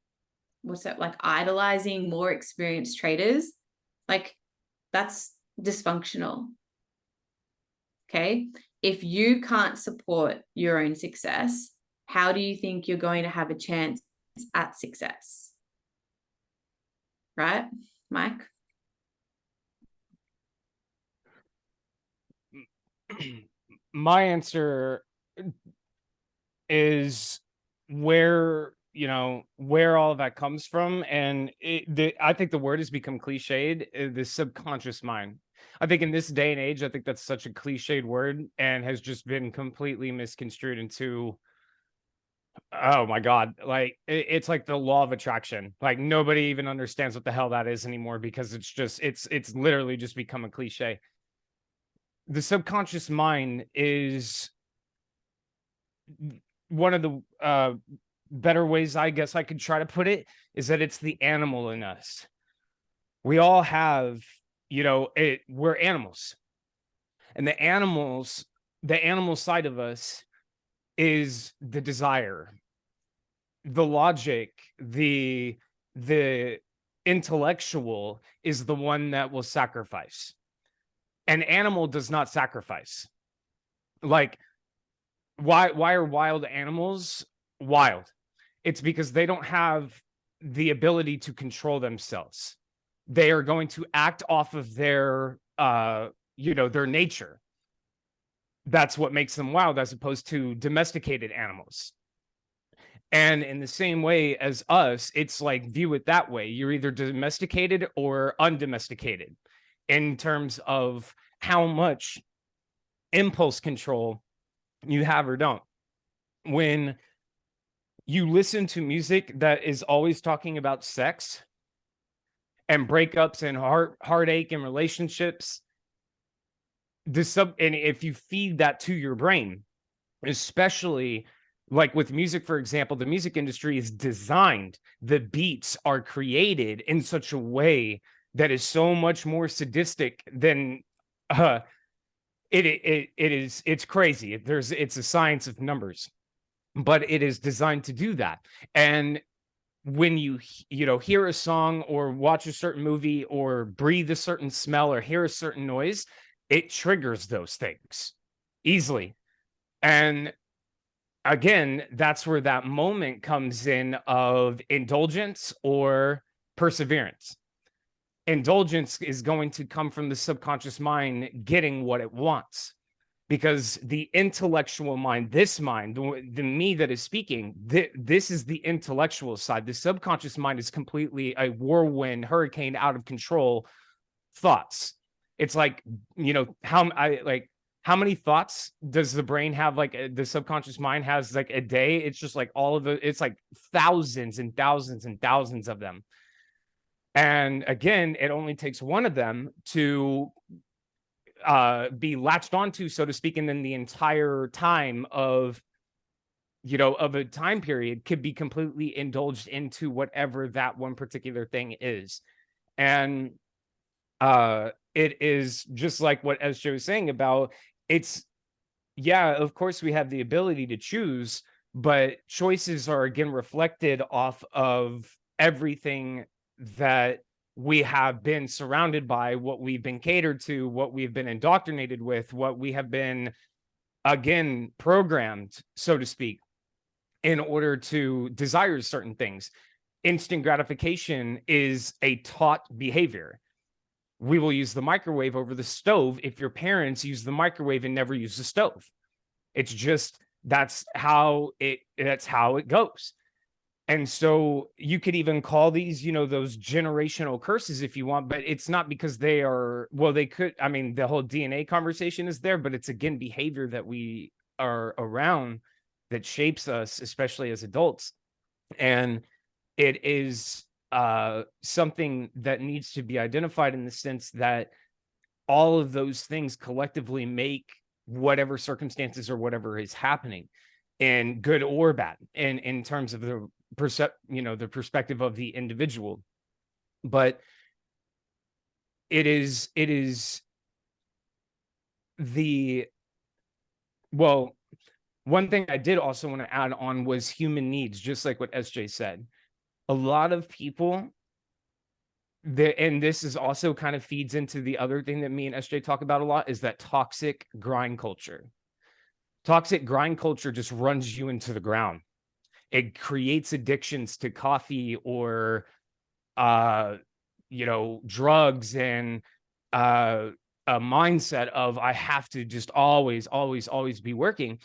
S1: what's that, like idolizing more experienced traders, like that's dysfunctional. Okay. If you can't support your own success, how do you think you're going to have a chance at success? Right, Mike?
S2: My answer is where all of that comes from, and I think the word has become cliched, the subconscious mind. I think in this day and age, I think that's such a cliched word and has just been completely misconstrued into, oh my God, like it's like the law of attraction. Like nobody even understands what the hell that is anymore, because it's literally just become a cliche. The subconscious mind is one of the better ways I guess I could try to put it is that it's the animal in us. We all have, we're animals, and the animal side of us is the desire, the logic, the intellectual is the one that will sacrifice. An animal does not sacrifice. Like, why are wild animals wild? It's because they don't have the ability to control themselves. They are going to act off of their their nature. That's what makes them wild, as opposed to domesticated animals. And in the same way as us, it's like, view it that way. You're either domesticated or undomesticated in terms of how much impulse control you have or don't. When you listen to music that is always talking about sex and breakups and heartache and relationships, and if you feed that to your brain, especially like with music, for example, the music industry is designed, the beats are created in such a way that is so much more sadistic than it's crazy. It's a science of numbers, but it is designed to do that. And when you hear a song or watch a certain movie or breathe a certain smell or hear a certain noise, it triggers those things easily. And again, that's where that moment comes in of indulgence or perseverance. Indulgence is going to come from the subconscious mind getting what it wants, because the intellectual mind, this mind, the me that is speaking, this is the intellectual side. The subconscious mind is completely a whirlwind, hurricane, out of control thoughts. It's like, how many thoughts does the brain have? Like the subconscious mind has like a day. It's just like it's like thousands and thousands and thousands of them. And again, it only takes one of them to be latched onto, so to speak, and then the entire time of a time period could be completely indulged into whatever that one particular thing is. And it is just like what SJ was saying about, of course we have the ability to choose, but choices are again reflected off of everything that we have been surrounded by, what we've been catered to, what we've been indoctrinated with, what we have been, again, programmed, so to speak, in order to desire certain things. Instant gratification is a taught behavior. We will use the microwave over the stove if your parents use the microwave and never use the stove. It's just, that's how it goes. And so you could even call these, those generational curses if you want, but it's not because they are, well, they could, I mean, the whole DNA conversation is there, but it's again, behavior that we are around that shapes us, especially as adults. And it is something that needs to be identified in the sense that all of those things collectively make whatever circumstances or whatever is happening, and good or bad, and in terms of the the perspective of the individual. But it is one thing I did also want to add on was human needs, just like what SJ said. A lot of people, and this is also kind of feeds into the other thing that me and SJ talk about a lot, is that toxic grind culture. Toxic grind culture just runs you into the ground. It creates addictions to coffee or, drugs, and a mindset of, I have to just always, always, always be working.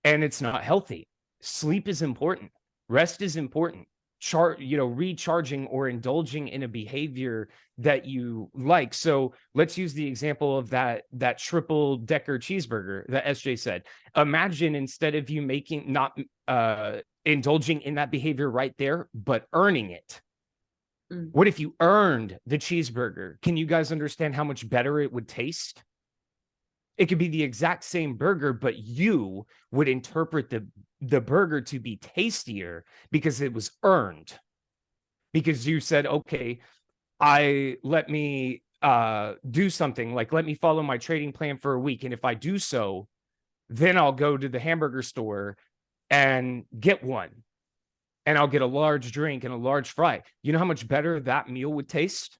S2: And it's not healthy. Sleep is important. Rest is important. Recharging or indulging in a behavior that you like. So let's use the example of that triple decker cheeseburger that SJ said. Imagine, instead of you not indulging in that behavior right there, but earning it. What if you earned the cheeseburger? Can you guys understand how much better it would taste? It could be the exact same burger, but you would interpret the burger to be tastier because it was earned. Because you said, okay, let me do something, like let me follow my trading plan for a week. And if I do so, then I'll go to the hamburger store and get one. And I'll get a large drink and a large fry. You know how much better that meal would taste?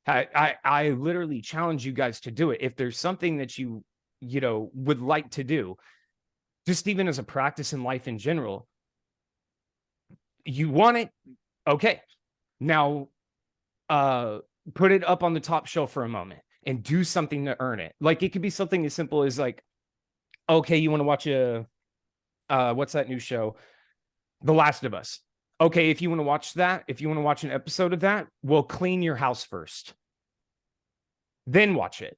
S2: I literally challenge you guys to do it. If there's something that you would like to do, just even as a practice in life in general, you want it, okay. Now, put it up on the top shelf for a moment and do something to earn it. Like, it could be something as simple as like, okay, you want to watch what's that new show? The Last of Us. Okay, if you want to watch that, if you want to watch an episode of that, well, clean your house first, then watch it.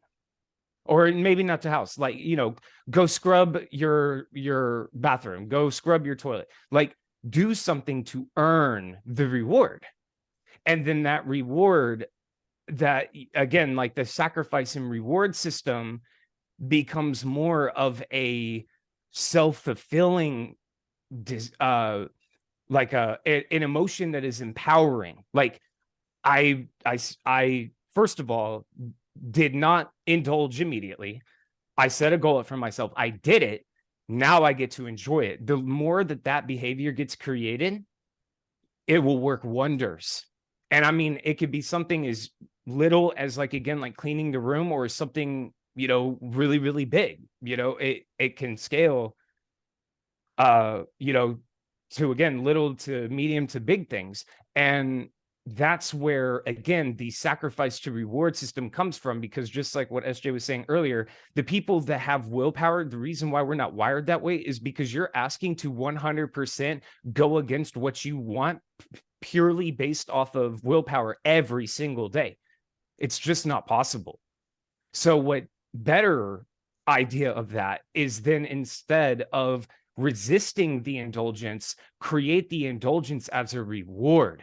S2: Or maybe not the house, like, go scrub your bathroom, go scrub your toilet, like do something to earn the reward. And then that reward, that again, like the sacrifice and reward system becomes more of a self-fulfilling like an emotion that is empowering. Like I first of all did not indulge immediately. I set a goal for myself. I did it. Now I get to enjoy it. The more that behavior gets created, it will work wonders. And I mean, it could be something as little as, like, again, like cleaning the room, or something, really, really big. It can scale, to, again, little to medium to big things. And that's where, again, the sacrifice to reward system comes from, because just like what SJ was saying earlier, the people that have willpower, the reason why we're not wired that way is because you're asking to 100% go against what you want purely based off of willpower every single day. It's just not possible. So what better idea of that is then, instead of resisting the indulgence, create the indulgence as a reward.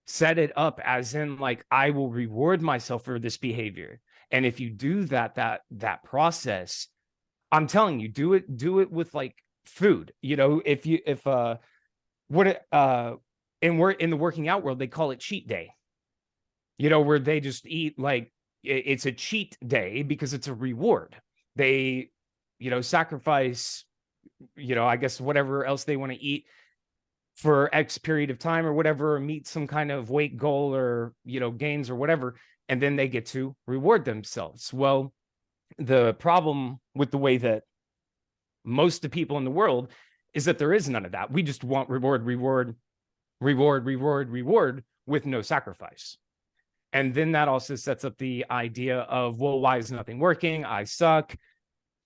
S2: Set it up as in, like, I will reward myself for this behavior. And if you do that process, I'm telling you, do it with like food. In the working out world, they call it cheat day. Where they just eat, like, it's a cheat day because it's a reward. They, sacrifice, I guess whatever else they want to eat for X period of time or whatever, or meet some kind of weight goal, or, gains or whatever. And then they get to reward themselves. Well, the problem with the way that most of the people in the world is that there is none of that. We just want reward with no sacrifice. And then that also sets up the idea of, well, why is nothing working? I suck.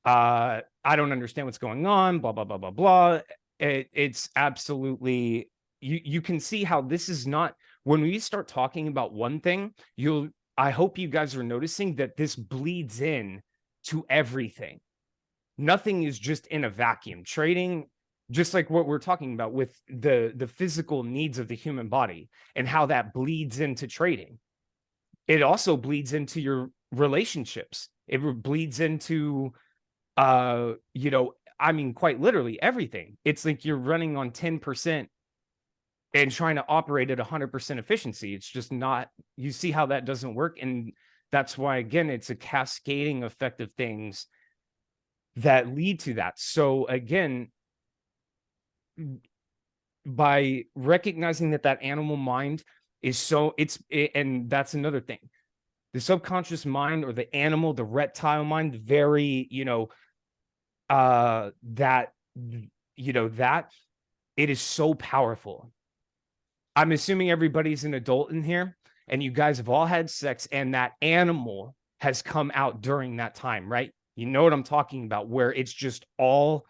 S2: I don't understand what's going on, blah, blah, blah, blah, blah. It's absolutely, you can see how this is not, when we start talking about one thing, I hope you guys are noticing that this bleeds in to everything. Nothing is just in a vacuum. Trading, just like what we're talking about with the physical needs of the human body and how that bleeds into trading. It also bleeds into your relationships. It bleeds into, I mean, quite literally everything. It's like you're running on 10% and trying to operate at 100% efficiency. It's just not, you see how that doesn't work. And that's why, again, it's a cascading effect of things that lead to that. So again, by recognizing that animal mind is and that's another thing. The subconscious mind, or the animal, the reptile mind, very, that it is so powerful. I'm assuming everybody's an adult in here, and you guys have all had sex, and that animal has come out during that time, right? You know what I'm talking about, where it's just all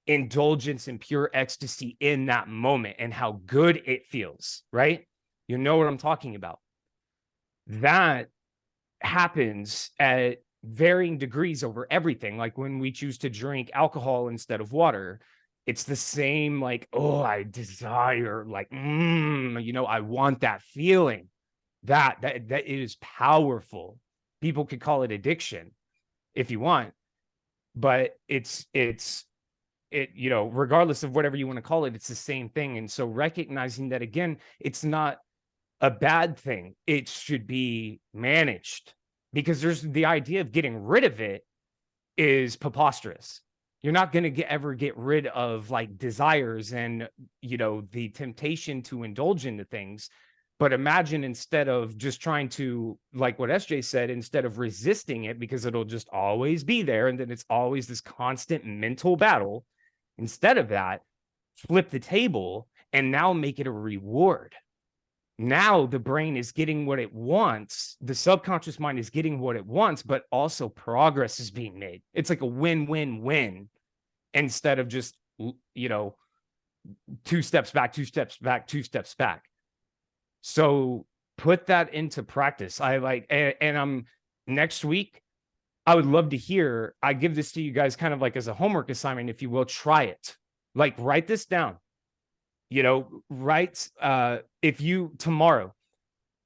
S2: indulgence and pure ecstasy in that moment, and how good it feels, right? You know what I'm talking about. That happens at varying degrees over everything. Like when we choose to drink alcohol instead of water, it's the same, like, oh, I desire, like, I want that feeling. That is powerful. People could call it addiction if you want, but it's regardless of whatever you want to call it, it's the same thing. And so recognizing that, again, it's not a bad thing. It should be managed, because there's the idea of getting rid of it is preposterous. You're not going to ever get rid of, like, desires and, the temptation to indulge into things. But imagine, instead of just trying to, like what SJ said, instead of resisting it, because it'll just always be there, and then it's always this constant mental battle, instead of that, flip the table and now make it a reward. Now the brain is getting what it wants. The subconscious mind is getting what it wants, but also progress is being made. It's like a win-win-win, instead of just, 2 steps back, 2 steps back, 2 steps back. So put that into practice. I like, and I'm next week, I would love to hear, I give this to you guys kind of like as a homework assignment, if you will, try it. Like write this down, you know, write, if you tomorrow,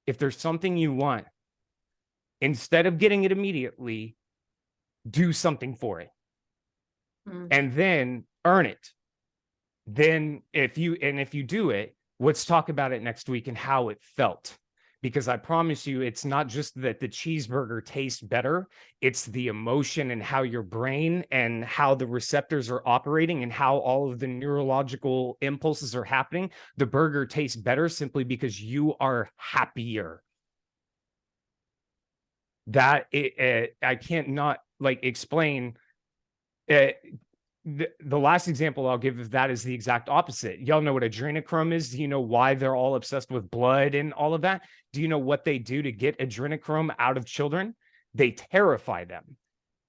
S2: if there's something you want, instead of getting it immediately, do something for it and then earn it. Then if you do it, let's talk about it next week and how it felt. Because I promise you, it's not just that the cheeseburger tastes better, it's the emotion and how your brain and how the receptors are operating and how all of the neurological impulses are happening. The burger tastes better simply because you are happier. That I can't not like explain. The last example I'll give of that is the exact opposite. Y'all know what adrenochrome is? Do you know why they're all obsessed with blood and all of that? Do you know what they do to get adrenochrome out of children? They terrify them.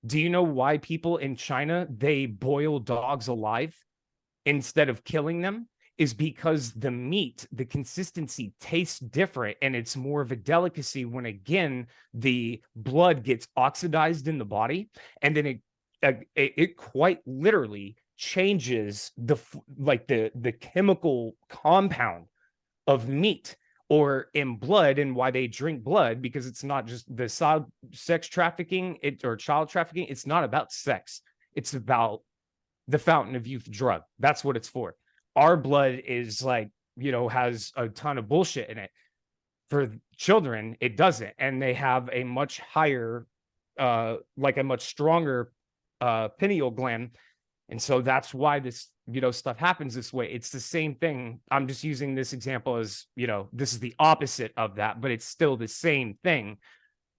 S2: Do you know why people in China, they boil dogs alive instead of killing them? Is because the meat, the consistency tastes different, and it's more of a delicacy when, again, the blood gets oxidized in the body, and then it quite literally changes the chemical compound of meat or in blood, and why they drink blood, because it's not just the sex trafficking or child trafficking. It's not about sex. It's about the fountain of youth drug. That's what it's for. Our blood is like, you know, has a ton of bullshit in it. For children, it doesn't. And they have a much higher, like a much stronger pineal gland. And so that's why this, you know, stuff happens this way. It's the same thing. I'm just using this example as, you know, this is the opposite of that, but it's still the same thing.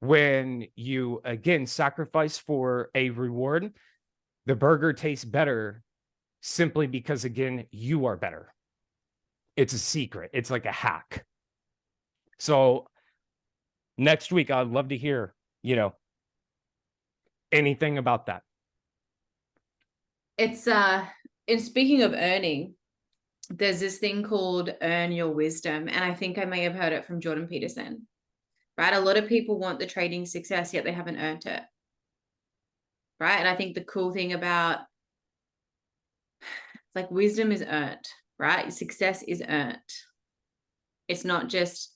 S2: When you, again, sacrifice for a reward, the burger tastes better simply because, again, you are better. It's a secret. It's like a hack. So next week, I'd love to hear, you know, anything about that.
S1: It's in speaking of earning, there's this thing called earn your wisdom, and I think I may have heard it from Jordan Peterson, right? A lot of people want the trading success, yet they haven't earned it, right? And I think the cool thing about like wisdom is earned, right? Success is earned. It's not just,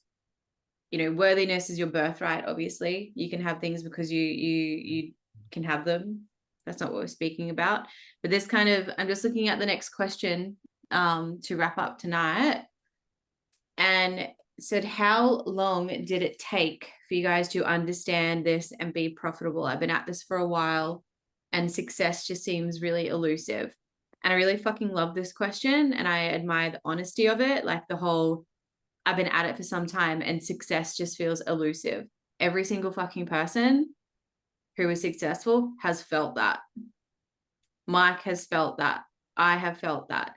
S1: you know, worthiness is your birthright. Obviously, you can have things because you can have them. That's not what we're speaking about. But this kind of, I'm just looking at the next question to wrap up tonight, and said, how long did it take for you guys to understand this and be profitable? I've been at this for a while, and success just seems really elusive. And I really fucking love this question, and I admire the honesty of it. Like the whole, I've been at it for some time and success just feels elusive. Every single fucking person who is successful has felt that. Mike has felt that. I have felt that.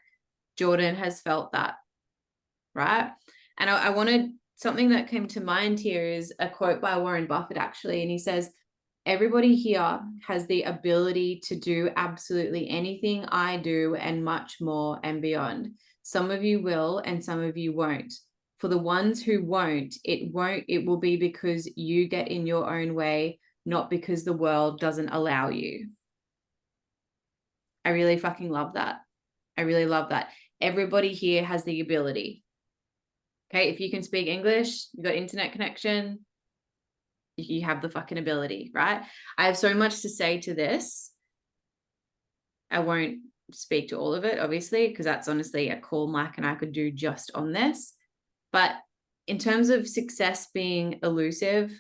S1: Jordan has felt that, right? And I wanted, something that came to mind here is a quote by Warren Buffett, actually. And he says, everybody here has the ability to do absolutely anything I do and much more and beyond. Some of you will and some of you won't. For the ones who won't, it will be because you get in your own way, not because the world doesn't allow you. I really fucking love that. I really love that. Everybody here has the ability. Okay, if you can speak English, you've got internet connection, you have the fucking ability, right? I have so much to say to this. I won't speak to all of it, obviously, because that's honestly a call Mike and I could do just on this. But in terms of success being elusive,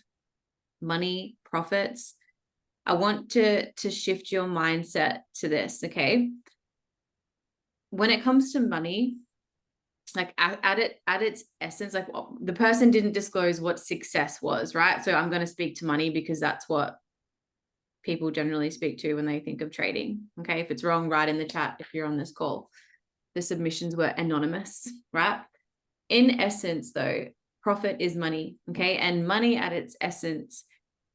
S1: money, profits, I want to shift your mindset to this, okay? When it comes to money, like at its essence, like the person didn't disclose what success was, right? So I'm going to speak to money because that's what people generally speak to when they think of trading. Okay, if it's wrong, write in the chat if you're on this call. The submissions were anonymous, right? In essence, though, profit is money, okay? And money at its essence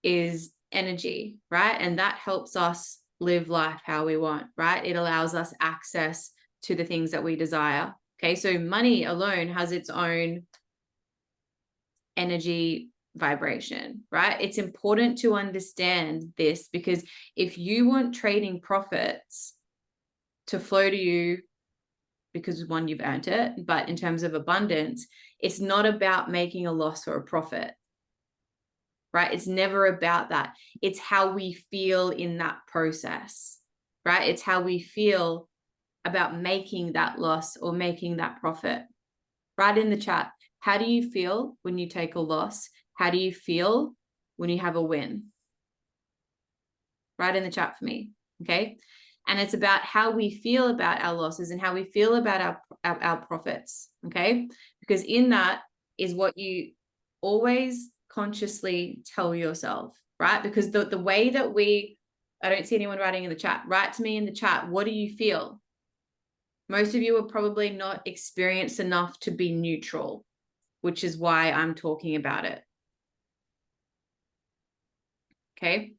S1: is energy, right? And that helps us live life how we want, right? It allows us access to the things that we desire. Okay, so money alone has its own energy vibration, right? It's important to understand this, because if you want trading profits to flow to you, because one, you've earned it, but in terms of abundance, it's not about making a loss or a profit, right? It's never about that. It's how we feel in that process, right? It's how we feel about making that loss or making that profit. Right in the chat, how do you feel when you take a loss? How do you feel when you have a win? Right in the chat for me, okay? And it's about how we feel about our losses and how we feel about our profits, okay? Because in that is what you always consciously tell yourself, right? Because the way that I don't see anyone writing in the chat. Write to me in the chat. What do you feel? Most of you are probably not experienced enough to be neutral, which is why I'm talking about it. Okay.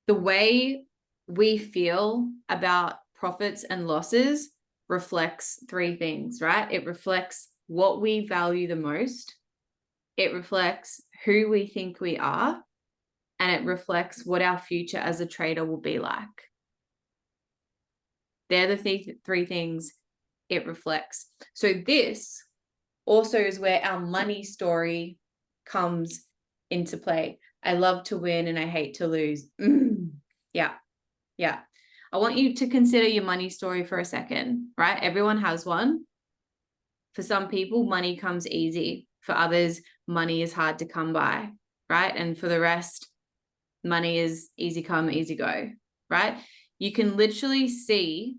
S1: The way we feel about profits and losses reflects three things, right? It reflects what we value the most. It reflects who we think we are. And it reflects what our future as a trader will be like. They're the three things it reflects. So this also is where our money story comes into play. I love to win and I hate to lose. Yeah. I want you to consider your money story for a second, right? Everyone has one. For some people, money comes easy. For others, money is hard to come by, right? And for the rest, money is easy come, easy go, right? You can literally see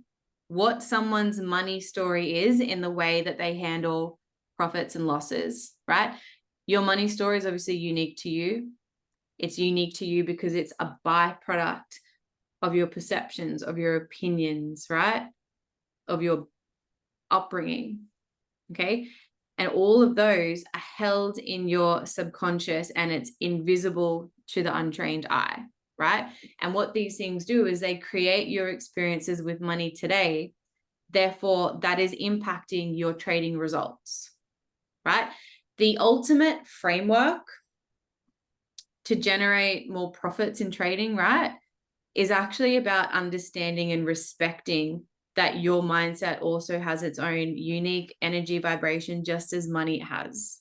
S1: what someone's money story is in the way that they handle profits and losses, right? Your money story is obviously unique to you. It's unique to you because it's a byproduct of your perceptions, of your opinions, right? Of your upbringing, okay? And all of those are held in your subconscious and it's invisible to the untrained eye, right? And what these things do is they create your experiences with money today. Therefore, that is impacting your trading results, right? The ultimate framework to generate more profits in trading, right, is actually about understanding and respecting that your mindset also has its own unique energy vibration, just as money has.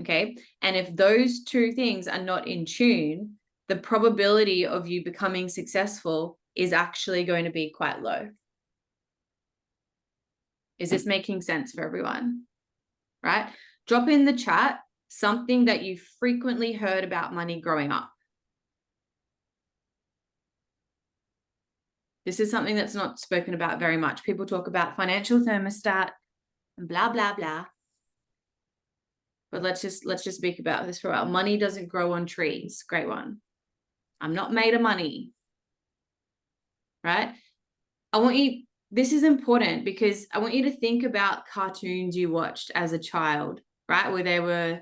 S1: Okay. And if those two things are not in tune, the probability of you becoming successful is actually going to be quite low. Is this making sense for everyone? Right? Drop in the chat something that you frequently heard about money growing up. This is something that's not spoken about very much. People talk about financial thermostat and blah, blah, blah. But let's just speak about this for a while. Money doesn't grow on trees. Great one. I'm not made of money. Right? This is important because I want you to think about cartoons you watched as a child, right? Where they were,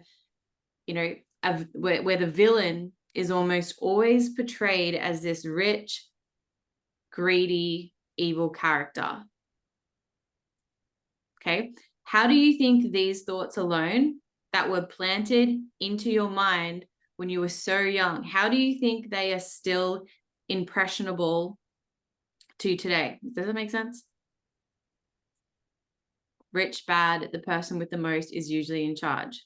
S1: where the villain is almost always portrayed as this rich, greedy, evil character. Okay. How do you think these thoughts alone that were planted into your mind when you were so young, how do you think they are still impressionable to today? Does that make sense? Rich, bad, the person with the most is usually in charge.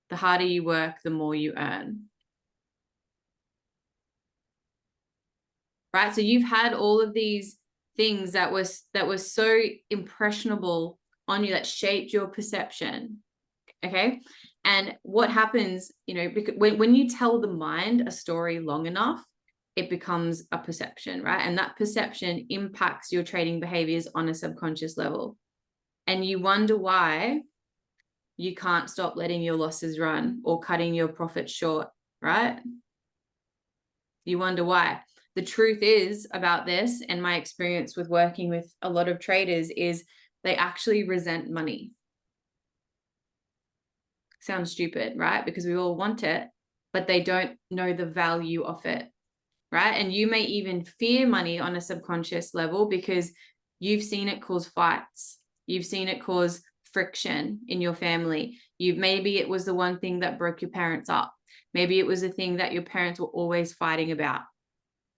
S1: The harder you work, the more you earn. Right? So you've had all of these things that were so impressionable on you, that shaped your perception. Okay. And what happens, because when you tell the mind a story long enough, it becomes a perception, right? And that perception impacts your trading behaviors on a subconscious level. And you wonder why you can't stop letting your losses run or cutting your profits short, right? You wonder why. The truth is about this, and my experience with working with a lot of traders, is they actually resent money. Sounds stupid, right? Because we all want it, but they don't know the value of it, right? And you may even fear money on a subconscious level because you've seen it cause fights. You've seen it cause friction in your family. Maybe it was the one thing that broke your parents up. Maybe it was a thing that your parents were always fighting about,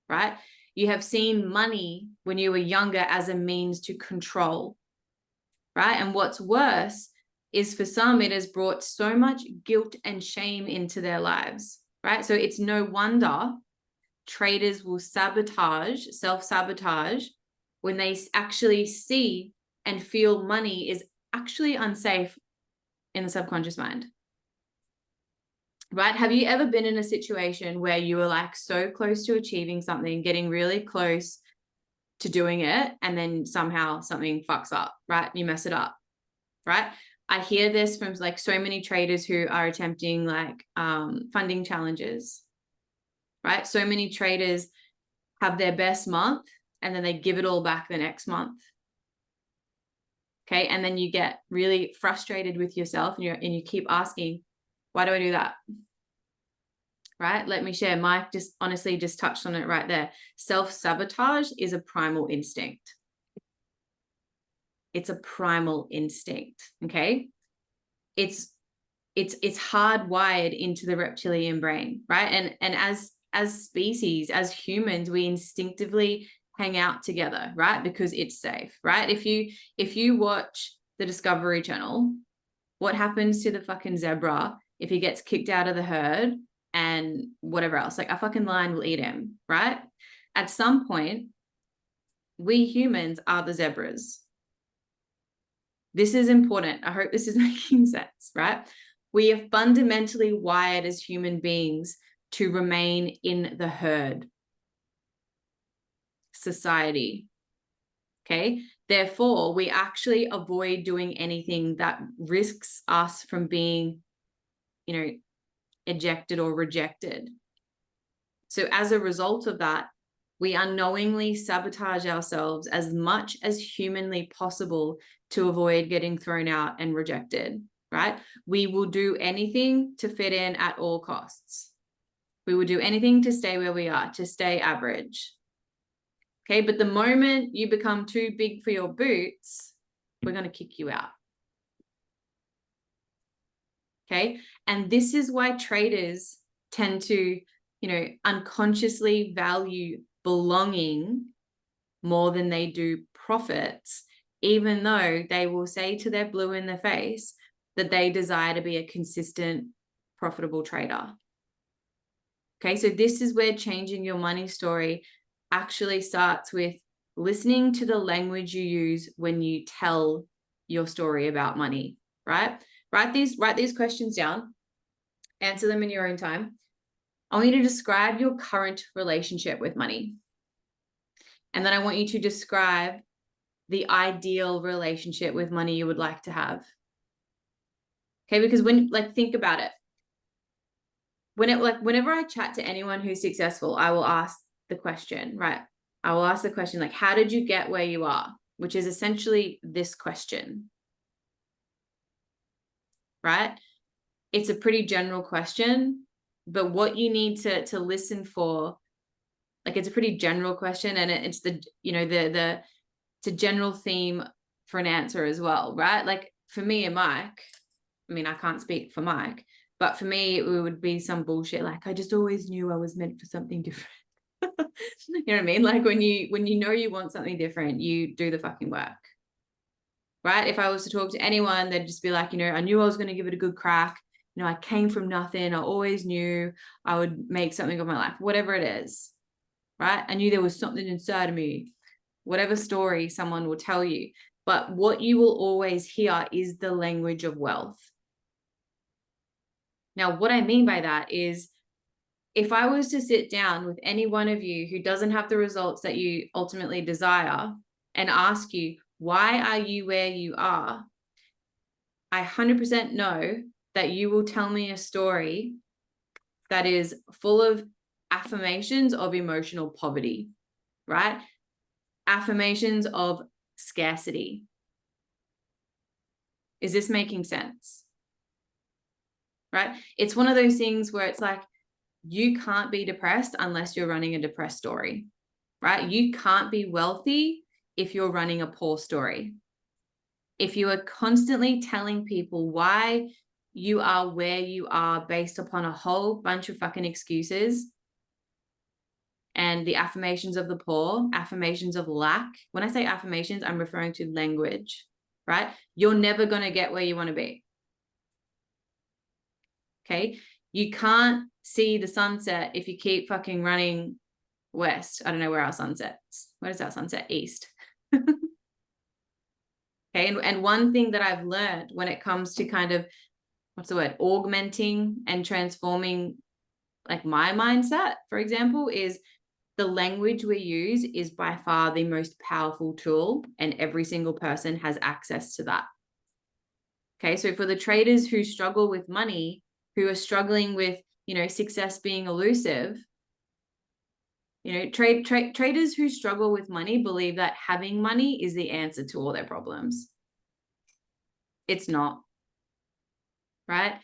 S1: right? You have seen money when you were younger as a means to control, right? And what's worse is for some, it has brought so much guilt and shame into their lives, right? So it's no wonder traders will sabotage, self-sabotage, when they actually see and feel money is actually unsafe in the subconscious mind. Right? Have you ever been in a situation where you were like so close to achieving something, getting really close to doing it, and then somehow something fucks up, right? You mess it up, right? I hear this from like so many traders who are attempting like funding challenges, right? So many traders have their best month and then they give it all back the next month. Okay. And then you get really frustrated with yourself and you keep asking, why do I do that? Right? Let me share. Mike just honestly just touched on it right there. Self-sabotage is a primal instinct. It's a primal instinct. Okay. It's hardwired into the reptilian brain, right? And as species, as humans, we instinctively hang out together, right? Because it's safe, right? If you watch the Discovery Channel, what happens to the fucking zebra if he gets kicked out of the herd and whatever else? Like a fucking lion will eat him, right? At some point, we humans are the zebras. This is important. I hope this is making sense, right? We are fundamentally wired as human beings to remain in the herd society. Okay. Therefore, we actually avoid doing anything that risks us from being, ejected or rejected. So as a result of that, we unknowingly sabotage ourselves as much as humanly possible to avoid getting thrown out and rejected, right? We will do anything to fit in at all costs. We will do anything to stay where we are, to stay average. Okay, but the moment you become too big for your boots, we're going to kick you out. Okay, and this is why traders tend to, unconsciously value belonging more than they do profits, even though they will say to their blue in the face that they desire to be a consistent, profitable trader. Okay, so this is where changing your money story actually starts with listening to the language you use when you tell your story about money, right? Write these questions down, answer them in your own time. I want you to describe your current relationship with money. And then I want you to describe the ideal relationship with money you would like to have. Okay, because think about it. Whenever I chat to anyone who's successful, I will ask the question, right? I will ask the question, like, how did you get where you are? Which is essentially this question, right? It's a pretty general question, but what you need to listen for, like, it's a pretty general question, and it's it's a general theme for an answer as well, right? Like for me and Mike, I mean, I can't speak for Mike, but for me, it would be some bullshit. Like, I just always knew I was meant for something different. You know what I mean? Like when you know you want something different, you do the fucking work. Right? If I was to talk to anyone, they'd just be like, I knew I was going to give it a good crack. I came from nothing. I always knew I would make something of my life, whatever it is. Right? I knew there was something inside of me, whatever story someone will tell you. But what you will always hear is the language of wealth. Now, what I mean by that is, if I was to sit down with any one of you who doesn't have the results that you ultimately desire and ask you, why are you where you are? I 100% know that you will tell me a story that is full of affirmations of emotional poverty, right? Affirmations of scarcity. Is this making sense? right? It's one of those things where it's like, you can't be depressed unless you're running a depressed story, right? You can't be wealthy if you're running a poor story. If you are constantly telling people why you are where you are based upon a whole bunch of fucking excuses and the affirmations of the poor, affirmations of lack. When I say affirmations, I'm referring to language, right? You're never going to get where you want to be. Okay. You can't see the sunset if you keep fucking running west. I don't know where our sunset's. Where is our sunset? East. Okay. And one thing that I've learned when it comes to kind of, what's the word, augmenting and transforming like my mindset, for example, is the language we use is by far the most powerful tool, and every single person has access to that. Okay. So for the traders who struggle with money, who are struggling with, you know, success being elusive, you know, traders who struggle with money believe that having money is the answer to all their problems. It's not, right?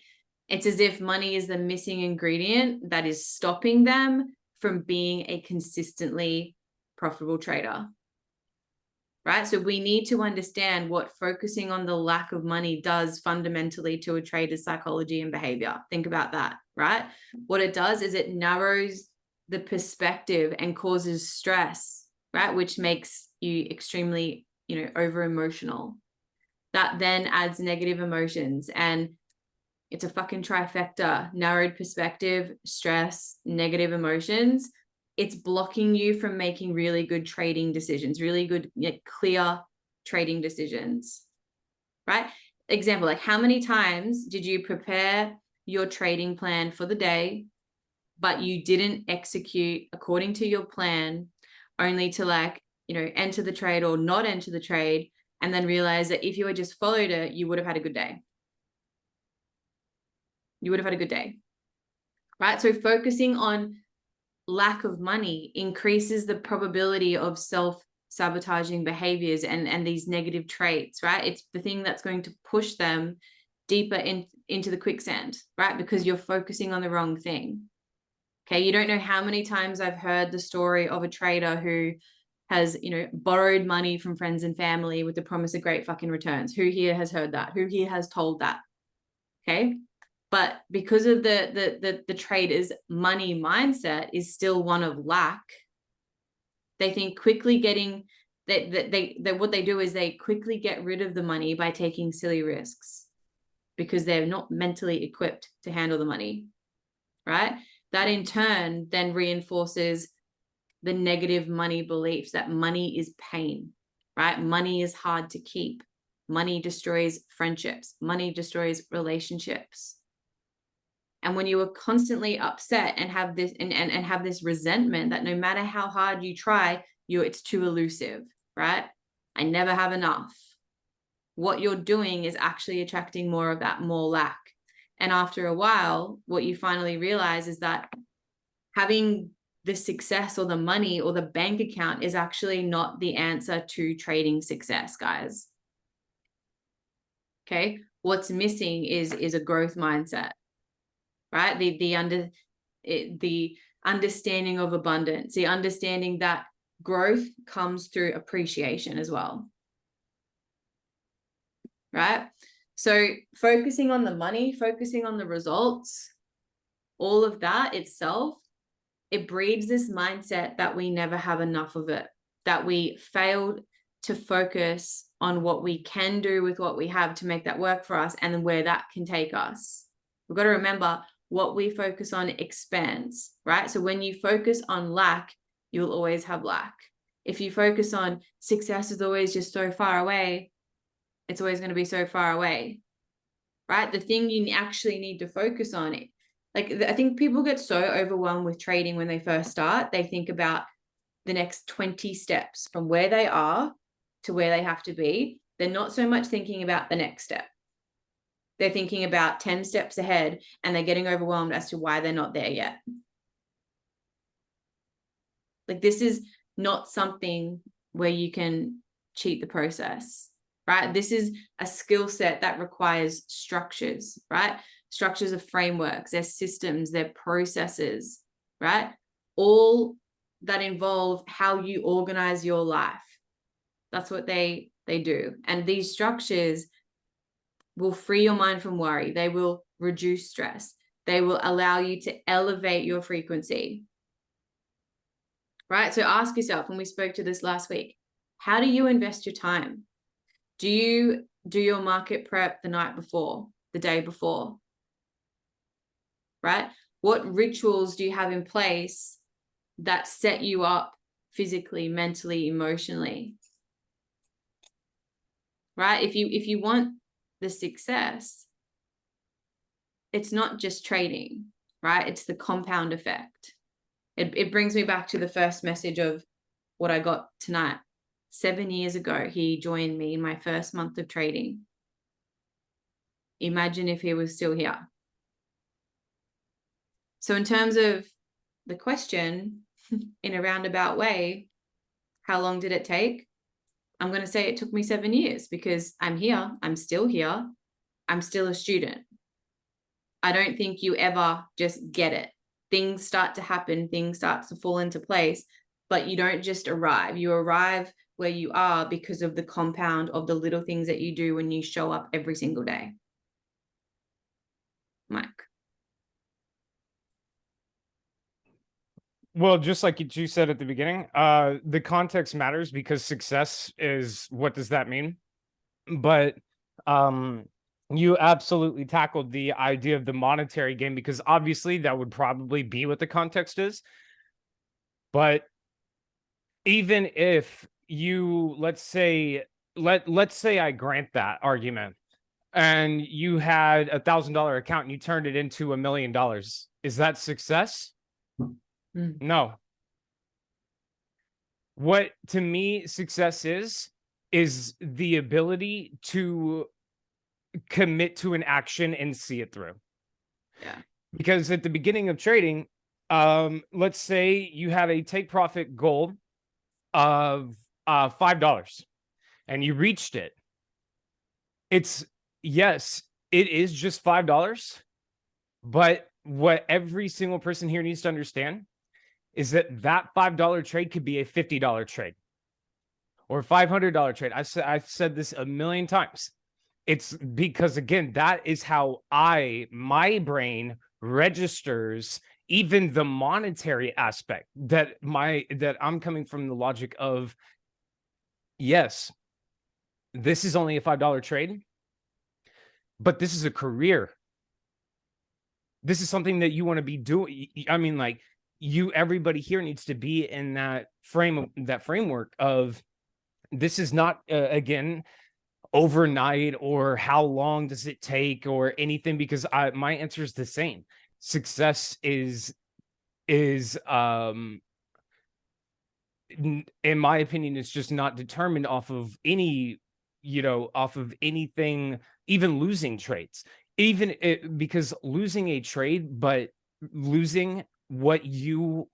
S1: It's as if money is the missing ingredient that is stopping them from being a consistently profitable trader, right? So we need to understand what focusing on the lack of money does fundamentally to a trader's psychology and behavior. Think about that, right? What it does is it narrows the perspective and causes stress, right? Which makes you extremely, you know, over emotional. That then adds negative emotions, and it's a fucking trifecta: narrowed perspective, stress, negative emotions. It's blocking you from making really good trading decisions, really good, clear trading decisions, right? Example, like how many times did you prepare your trading plan for the day, but you didn't execute according to your plan, only to, like, you know, enter the trade or not enter the trade, and then realize that if you had just followed it, you would have had a good day. You would have had a good day, right? So focusing on lack of money increases the probability of self-sabotaging behaviors and these negative traits, right? It's the thing that's going to push them deeper into the quicksand, right? Because you're focusing on the wrong thing. Okay, you don't know how many times I've heard the story of a trader who has, you know, borrowed money from friends and family with the promise of great fucking returns. Who here has heard that? Who here has told that? Okay. But because of the trader's money mindset is still one of lack, they think quickly getting that what they do is they quickly get rid of the money by taking silly risks because they're not mentally equipped to handle the money, right? That in turn then reinforces the negative money beliefs that money is pain, right? Money is hard to keep. Money destroys friendships. Money destroys relationships. And when you are constantly upset and have this and have this resentment that no matter how hard you try, it's too elusive, right? I never have enough. What you're doing is actually attracting more of that, more lack. And after a while, what you finally realize is that having the success or the money or the bank account is actually not the answer to trading success, guys. Okay. What's missing is a growth mindset, right? The understanding of abundance, the understanding that growth comes through appreciation as well, right? So focusing on the money, focusing on the results, all of that itself, it breeds this mindset that we never have enough of it, that we failed to focus on what we can do with what we have to make that work for us and where that can take us. We've got to remember what we focus on expands, right? So when you focus on lack, you'll always have lack. If you focus on success is always just so far away, it's always going to be so far away, right? The thing you actually need to focus on, like, I think people get so overwhelmed with trading when they first start. They think about the next 20 steps from where they are to where they have to be. They're not so much thinking about the next step. They're thinking about 10 steps ahead, and they're getting overwhelmed as to why they're not there yet. Like, this is not something where you can cheat the process, right? This is a skill set that requires structures, right? structures of frameworks, their systems, their processes, right? All that involve how you organize your life. That's what they do. And these structures will free your mind from worry. They will reduce stress. They will allow you to elevate your frequency. Right? So ask yourself, when we spoke to this last week, how do you invest your time? Do you do your market prep the night before, the day before? Right? What rituals do you have in place that set you up physically, mentally, emotionally? Right? If you want the success, it's not just trading, right? It's the compound effect. It brings me back to the first message of what I got tonight. 7 years ago, he joined me in my first month of trading. Imagine if he was still here. So in terms of the question, in a roundabout way, how long did it take? I'm going to say it took me 7 years, because I'm here. I'm still here. I'm still a student. I don't think you ever just get it. Things start to happen, things start to fall into place, but you don't just arrive. You arrive where you are because of the compound of the little things that you do when you show up every single day. Mike.
S2: Well, just like you said at the beginning, the context matters, because success is, what does that mean? But you absolutely tackled the idea of the monetary game, because obviously that would probably be what the context is. But even if you, let's say I grant that argument, and you had $1,000 account and you turned it into $1 million, is that success? No. What to me success is the ability to commit to an action and see it through.
S1: Yeah.
S2: Because at the beginning of trading, let's say you have a take profit goal of $5 and you reached it. It's, yes, it is just $5, but what every single person here needs to understand is that that $5 trade could be a $50 trade or $500 trade. I've said this a million times. It's because, again, that is how my brain registers even the monetary aspect, that I'm coming from the logic of, yes, this is only a $5 trade, but this is a career. This is something that you want to be doing. I mean, like, everybody here needs to be in that framework of, this is not, again, overnight, or how long does it take, or anything, because my answer is the same. Success is in my opinion, it's just not determined off of anything, even losing trades, because losing a trade, but losing what you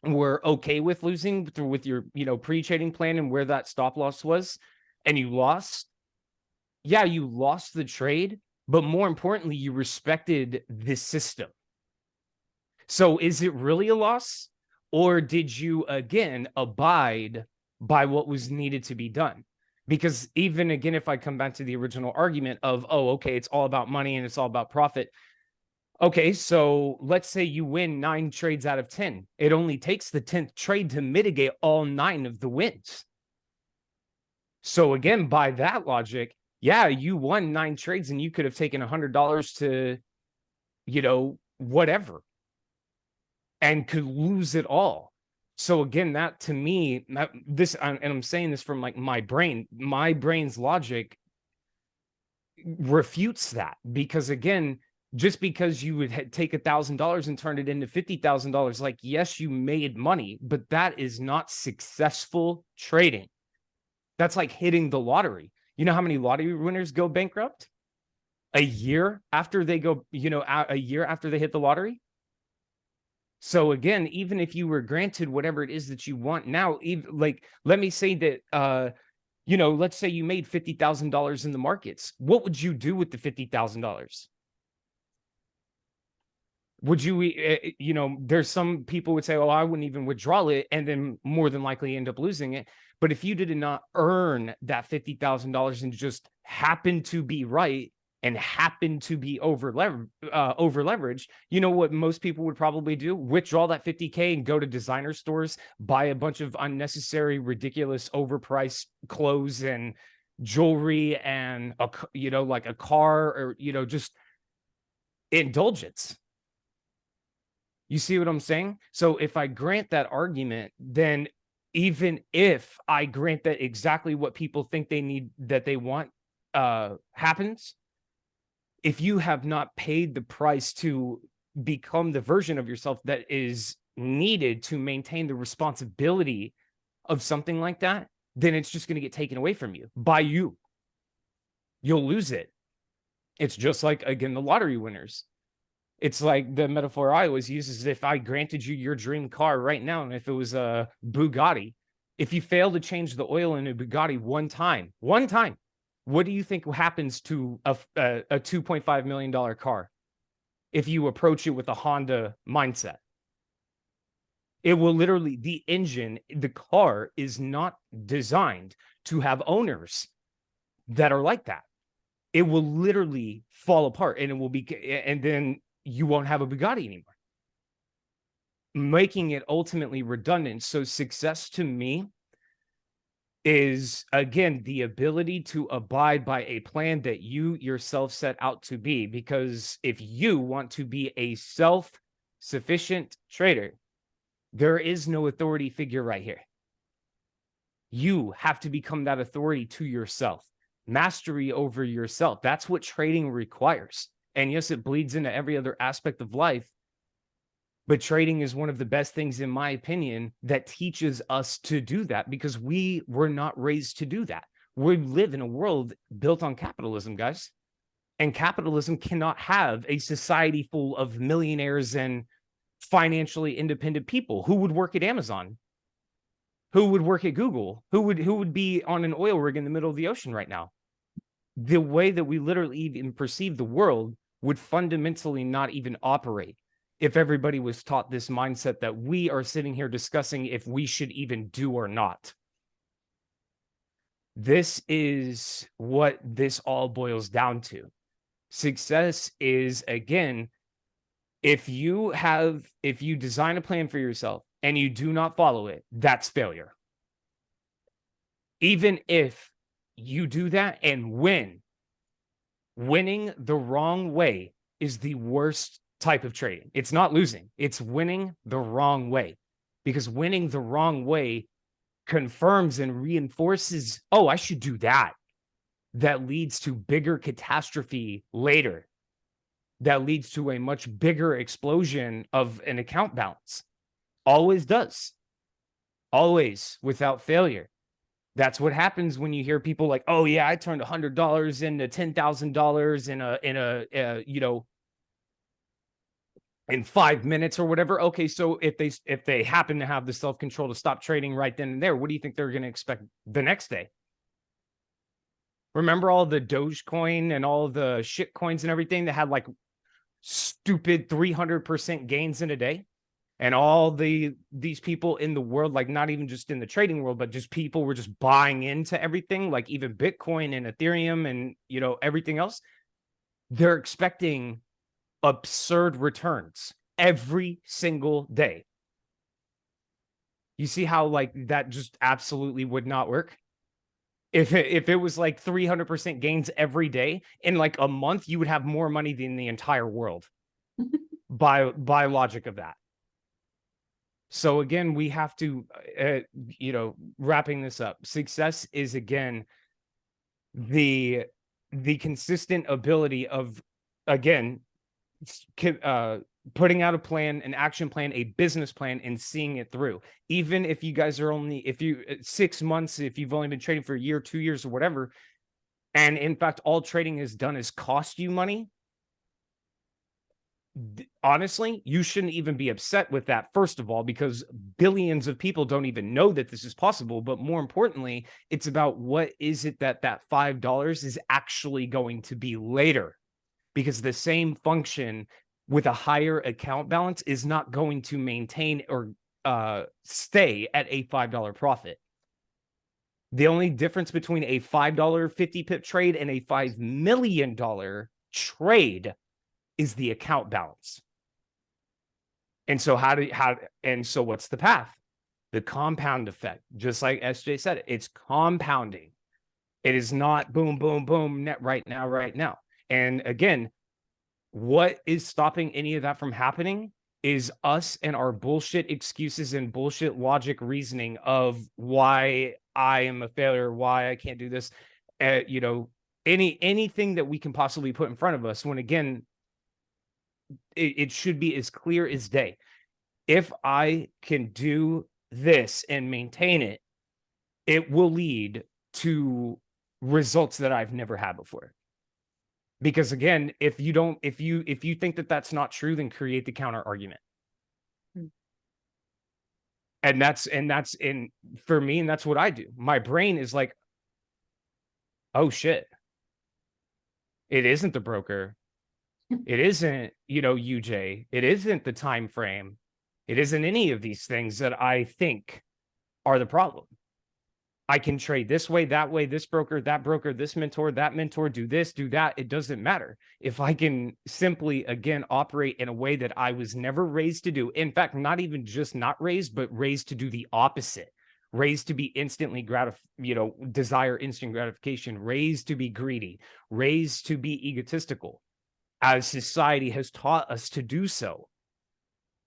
S2: were okay with losing with your pre-trading plan and where that stop loss was, and you lost. Yeah, you lost the trade, but more importantly, you respected the system. So is it really a loss, or did you, again, abide by what was needed to be done? Because even, again, if I come back to the original argument of, oh, okay, it's all about money and it's all about profit. Okay, so let's say you win 9 trades out of 10. It only takes the 10th trade to mitigate all 9 of the wins. So again, by that logic, yeah, you won 9 trades and you could have taken $100 to, whatever, and could lose it all. So again, that to me, and I'm saying this from like my brain's logic refutes that, because again, just because you would take $1,000 and turn it into $50,000, like, yes, you made money, but that is not successful trading. That's like hitting the lottery. You know how many lottery winners go bankrupt a year after they go, a year after they hit the lottery? So again, even if you were granted whatever it is that you want now, let me say that, let's say you made $50,000 in the markets. What would you do with the $50,000? Would you, you know, there's some people would say, oh, I wouldn't even withdraw it, and then more than likely end up losing it. But if you did not earn that $50,000 and just happen to be right and happen to be over leveraged, you know what most people would probably do? Withdraw that 50K and go to designer stores, buy a bunch of unnecessary, ridiculous, overpriced clothes and jewelry and, you know, like a car, or, you know, just indulgence. You see what I'm saying? So if I grant that argument, then even if I grant that exactly what people think they need, that they want, happens, if you have not paid the price to become the version of yourself that is needed to maintain the responsibility of something like that, then it's just going to get taken away from you by you. You'll lose it. It's just like, again, the lottery winners. It's like the metaphor I always use is, if I granted you your dream car right now, and if it was a Bugatti, if you fail to change the oil in a Bugatti one time, what do you think happens to a $2.5 million car if you approach it with a Honda mindset? It will literally, the engine, the car is not designed to have owners that are like that. It will literally fall apart, and it will be, and then you won't have a Bugatti anymore, making it ultimately redundant. So success to me is, again, the ability to abide by a plan that you yourself set out to be. Because if you want to be a self-sufficient trader, there is no authority figure right here. You have to become that authority to yourself. Mastery over yourself. That's what trading requires. And yes, it bleeds into every other aspect of life. But trading is one of the best things, in my opinion, that teaches us to do that, because we were not raised to do that. We live in a world built on capitalism, guys. And capitalism cannot have a society full of millionaires and financially independent people. Who would work at Amazon? Who would work at Google? Who would be on an oil rig in the middle of the ocean right now? The way that we literally even perceive the world would fundamentally not even operate if everybody was taught this mindset that we are sitting here discussing if we should even do or not. This is what this all boils down to. Success is, again, if you design a plan for yourself and you do not follow it, that's failure. Even if you do that and win, winning the wrong way is the worst type of trading. It's not losing, it's winning the wrong way, because winning the wrong way confirms and reinforces, oh, I should do that. That leads to bigger catastrophe later. That leads to a much bigger explosion of an account balance. Always does. Always, without failure. That's what happens when you hear people like, oh yeah, I turned $100 into $10,000 in 5 minutes or whatever. Okay, so if they happen to have the self-control to stop trading right then and there, what do you think they're going to expect the next day? Remember all the Dogecoin and all the shit coins and everything that had like stupid 300% gains in a day? And all these people in the world, like not even just in the trading world, but just people were just buying into everything, like even Bitcoin and Ethereum and, you know, everything else. They're expecting absurd returns every single day. You see how like that just absolutely would not work? If it was like 300% gains every day, in like a month, you would have more money than the entire world by logic of that. So again, we have to, wrapping this up, success is, again, the consistent ability of, again, putting out a plan, an action plan, a business plan, and seeing it through. Even if you guys are only, 6 months, if you've only been trading for a year, 2 years, or whatever, and in fact, all trading has done is cost you money, honestly, you shouldn't even be upset with that, first of all, because billions of people don't even know that this is possible. But more importantly, it's about what is it that $5 is actually going to be later, because the same function with a higher account balance is not going to maintain or stay at a $5 profit. The only difference between a $5 50 pip trade and a $5 million trade is the account balance. And so so what's the path? The compound effect. Just like SJ said, it's compounding. It is not boom, boom, boom, net right now, right now. And again, what is stopping any of that from happening is us and our bullshit excuses and bullshit logic reasoning of why I am a failure, why I can't do this. You know, anything that we can possibly put in front of us, when again, it should be as clear as day. If I can do this and maintain it, it will lead to results that I've never had before. Because again, if you think that that's not true, then create the counter argument. And that's for me, and that's what I do. My brain is like, oh shit, it isn't the broker. It isn't, UJ. It isn't the time frame. It isn't any of these things that I think are the problem. I can trade this way, this broker, this mentor, that mentor, do this, do that. It doesn't matter. If I can simply, again, operate in a way that I was never raised to do. In fact, not even just not raised, but raised to do the opposite. Raised to be instantly desire instant gratification, raised to be greedy, raised to be egotistical, as society has taught us to do so.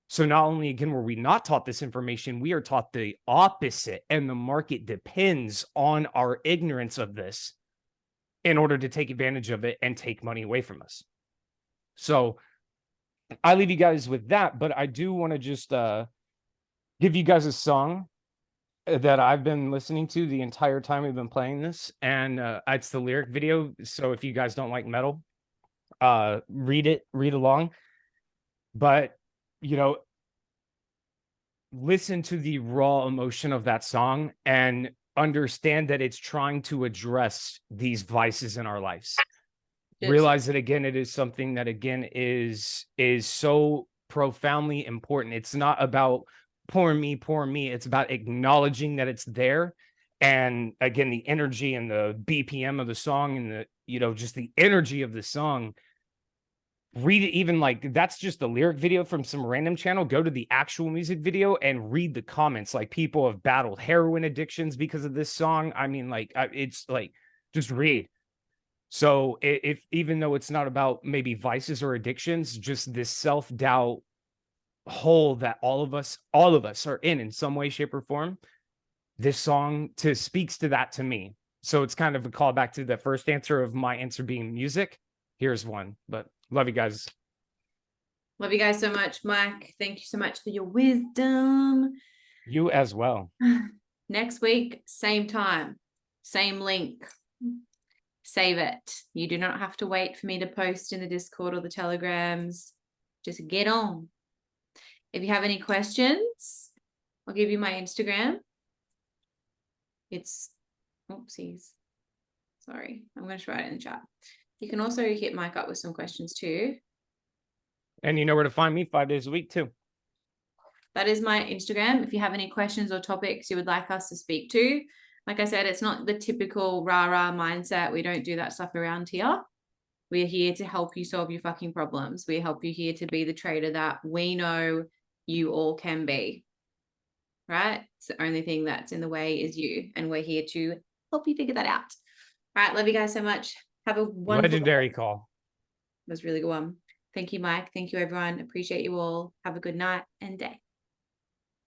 S2: So not only, again, were we not taught this information, we are taught the opposite, and the market depends on our ignorance of this in order to take advantage of it and take money away from us. So I leave you guys with that, but I do want to just give you guys a song that I've been listening to the entire time we've been playing this, and it's the lyric video. So if you guys don't like metal, read along. But listen to the raw emotion of that song and understand that it's trying to address these vices in our lives. Yes. Realize that, again, it is something that, again, is so profoundly important. It's not about poor me. It's about acknowledging that it's there. And again, the energy and the BPM of the song and the, just the energy of the song. Read it, even like that's just the lyric video from some random channel. Go to the actual music video and read the comments. Like, people have battled heroin addictions because of this song. I mean, like, it's like, just read. So if even though it's not about maybe vices or addictions, just this self-doubt hole that all of us are in some way, shape, or form, this song speaks to that to me. So it's kind of a callback to the first answer of my answer being music. Here's one, but love you guys.
S1: Love you guys so much, Mike. Thank you so much for your wisdom.
S2: You as well.
S1: Next week, same time, same link. Save it. You do not have to wait for me to post in the Discord or the Telegrams. Just get on. If you have any questions, I'll give you my Instagram. It's, oopsies. Sorry, I'm going to write it in the chat. You can also hit Mike up with some questions too.
S2: And you know where to find me 5 days a week too.
S1: That is my Instagram. If you have any questions or topics you would like us to speak to, like I said, it's not the typical rah-rah mindset. We don't do that stuff around here. We're here to help you solve your fucking problems. We help you here to be the trader that we know you all can be. Right? It's the only thing that's in the way is you. And we're here to help you figure that out. All right. Love you guys so much. Have a wonderful
S2: legendary call.
S1: It was a really good one. Thank you, Mike. Thank you, everyone. Appreciate you all. Have a good night and day.